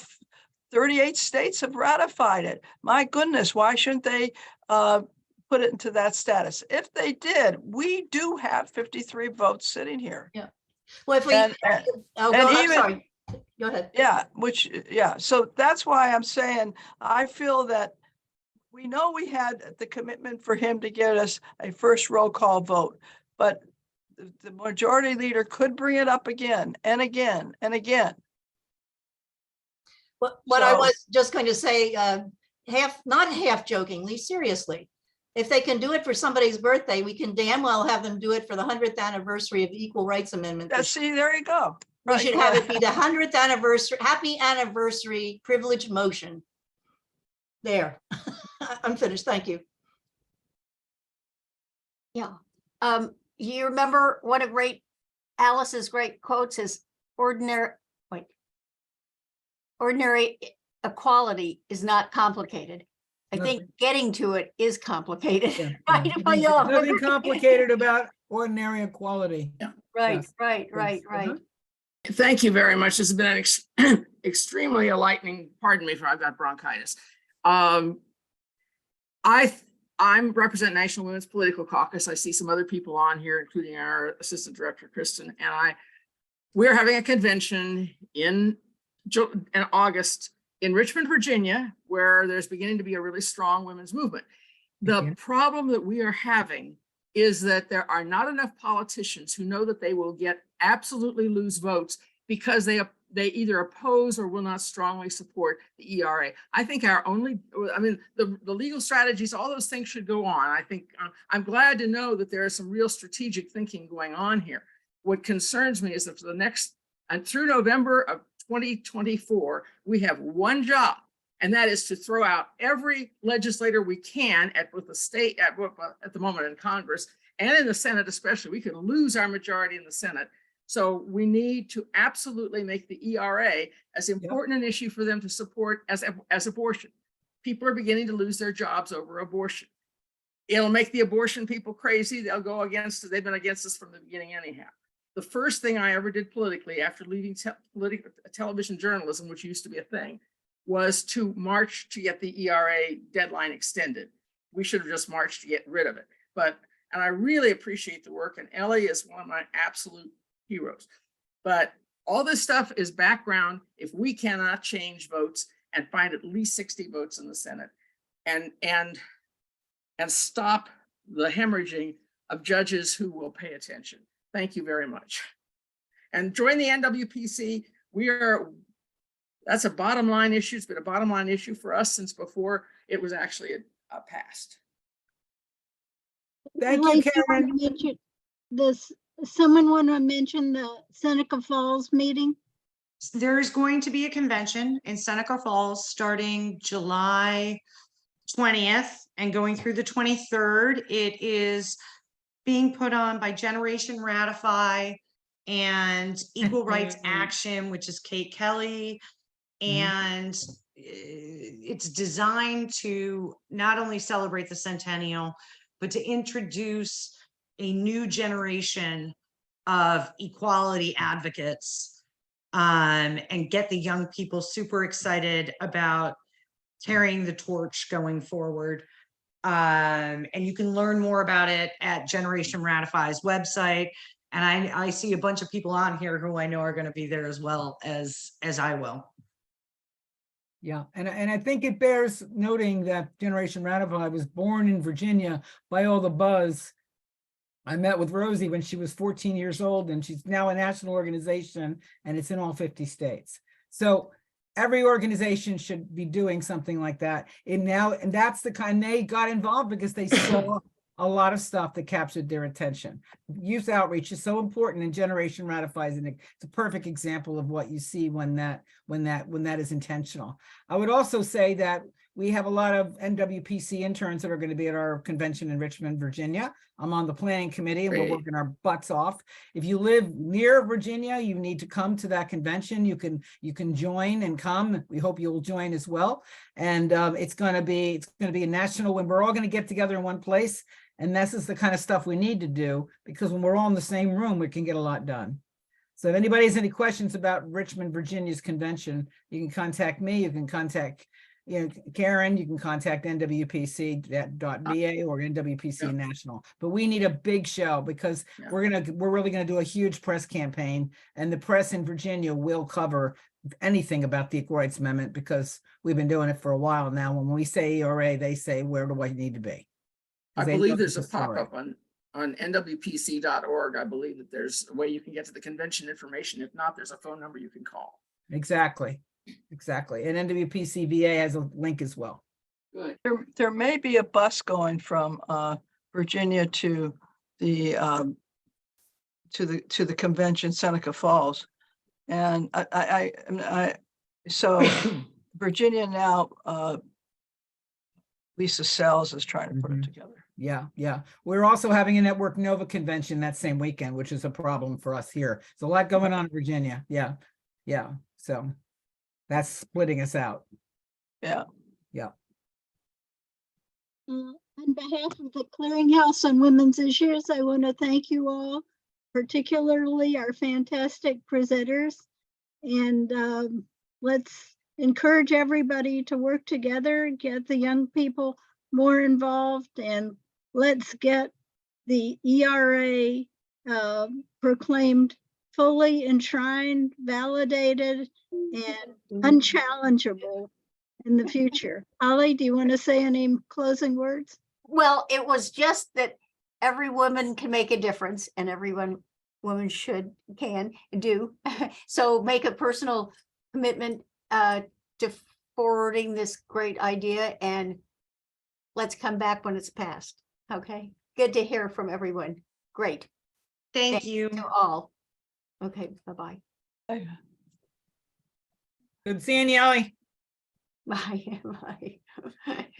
[SPEAKER 6] 38 states have ratified it. My goodness, why shouldn't they put it into that status? If they did, we do have 53 votes sitting here.
[SPEAKER 4] Yeah. Well, if we, I'm sorry. Go ahead.
[SPEAKER 6] Yeah, so that's why I'm saying, I feel that we know we had the commitment for him to get us a first roll call vote, but the majority leader could bring it up again and again and again.
[SPEAKER 4] What I was just going to say, not half jokingly, seriously, if they can do it for somebody's birthday, we can damn well have them do it for the 100th anniversary of the Equal Rights Amendment.
[SPEAKER 6] See, there you go.
[SPEAKER 4] We should have it be the 100th anniversary, happy anniversary privileged motion. There, I'm finished. Thank you. Yeah. You remember one of Alice's great quotes is ordinary equality is not complicated. I think getting to it is complicated.
[SPEAKER 8] Right? Nothing complicated about ordinary equality.
[SPEAKER 9] Yeah.
[SPEAKER 4] Right,
[SPEAKER 8] Yes.
[SPEAKER 4] right.
[SPEAKER 9] Thank you very much. This has been an extremely enlightening, pardon me if I've got bronchitis. I'm represent National Women's Political Caucus. I see some other people on here, including our Assistant Director, Kristen, and we're having a convention in August in Richmond, Virginia, where there's beginning to be a really strong women's movement. The problem that we are having is that there are not enough politicians who know that they will absolutely lose votes because they either oppose or will not strongly support the ERA. I think the legal strategies, all those things should go on. I think I'm glad to know that there is some real strategic thinking going on here. What concerns me is that for the next, and through November of 2024, we have one job, and that is to throw out every legislator we can with the state at the moment in Congress and in the Senate especially. We could lose our majority in the Senate. So we need to absolutely make the ERA as important an issue for them to support as abortion. People are beginning to lose their jobs over abortion. It'll make the abortion people crazy. They'll go against it. They've been against us from the beginning anyhow. The first thing I ever did politically after leaving television journalism, which used to be a thing, was to march to get the ERA deadline extended. We should have just marched to get rid of it. And I really appreciate the work, and Ellie is one of my absolute heroes. But all this stuff is background if we cannot change votes and find at least 60 votes in the Senate and stop the hemorrhaging of judges who will pay attention. Thank you very much. And join the NWPC. That's a bottom line issue. It's been a bottom line issue for us since before it was actually passed.
[SPEAKER 8] Thank you,
[SPEAKER 1] Like you
[SPEAKER 8] Karen.
[SPEAKER 1] mentioned this, someone want to mention the Seneca Falls meeting?
[SPEAKER 7] There is going to be a convention in Seneca Falls starting July 20th and going through the 23rd. It is being put on by Generation Ratify and Equal Rights Action, which is Kate Kelly. And it's designed to not only celebrate the centennial, but to introduce a new generation of equality advocates, and get the young people super excited about carrying the torch going forward. And you can learn more about it at Generation Ratify's website. And I see a bunch of people on here who I know are going to be there as well as I will.
[SPEAKER 8] Yeah, and I think it bears noting that Generation Ratify was born in Virginia by all the buzz. I met with Rosie when she was 14 years old, and she's now a national organization, and it's in all 50 states. So every organization should be doing something like that. And that's the kind, they got involved because they saw a lot of stuff that captured their attention. Youth outreach is so important, and Generation Ratifies, and it's a perfect example of what you see when that is intentional. I would also say that we have a lot of NWPC interns that are going to be at our convention in Richmond, Virginia. I'm on the planning committee, and we're working our butts off. If you live near Virginia, you need to come to that convention. You can join and come. We hope you'll join as well. And it's going to be a national, when we're all going to get together in one place. And this is the kind of stuff we need to do, because when we're all in the same room, we can get a lot done. So if anybody has any questions about Richmond, Virginia's convention, you can contact me. You can contact Karen. You can contact NWPC.BA or NWPC National. But we need a big show, because we're really gonna do a huge press campaign, and the press in Virginia will cover anything about the Equal Rights Amendment, because we've been doing it for a while now. When we say ERA, they say, where do I need to be?
[SPEAKER 9] I believe there's a pop-up on nwpc.org. I believe that there's a way you can get to the convention information. If not, there's a phone number you can call.
[SPEAKER 8] Exactly. And NWPC VA has a link as well.
[SPEAKER 9] Good.
[SPEAKER 6] There may be a bus going from Virginia to the convention, Seneca Falls, and so Virginia now, Lisa Sells is trying to put it together.
[SPEAKER 8] Yeah. We're also having a Network Nova convention that same weekend, which is a problem for us here. There's a lot going on in Virginia. Yeah. So that's splitting us out.
[SPEAKER 6] Yeah.
[SPEAKER 1] On behalf of the Clearinghouse on Women's Issues, I want to thank you all, particularly our fantastic presenters. And let's encourage everybody to work together, get the young people more involved, and let's get the ERA proclaimed fully enshrined, validated, and unchallengeable in the future. Holly, do you want to say any closing words?
[SPEAKER 4] Well, it was just that every woman can make a difference, and every woman can do. So make a personal commitment to forwarding this great idea, and let's come back when it's passed. Okay, good to hear from everyone. Great.
[SPEAKER 7] Thank you
[SPEAKER 4] to all. Okay, bye-bye.
[SPEAKER 8] Good seeing you, Ellie.
[SPEAKER 4] Bye.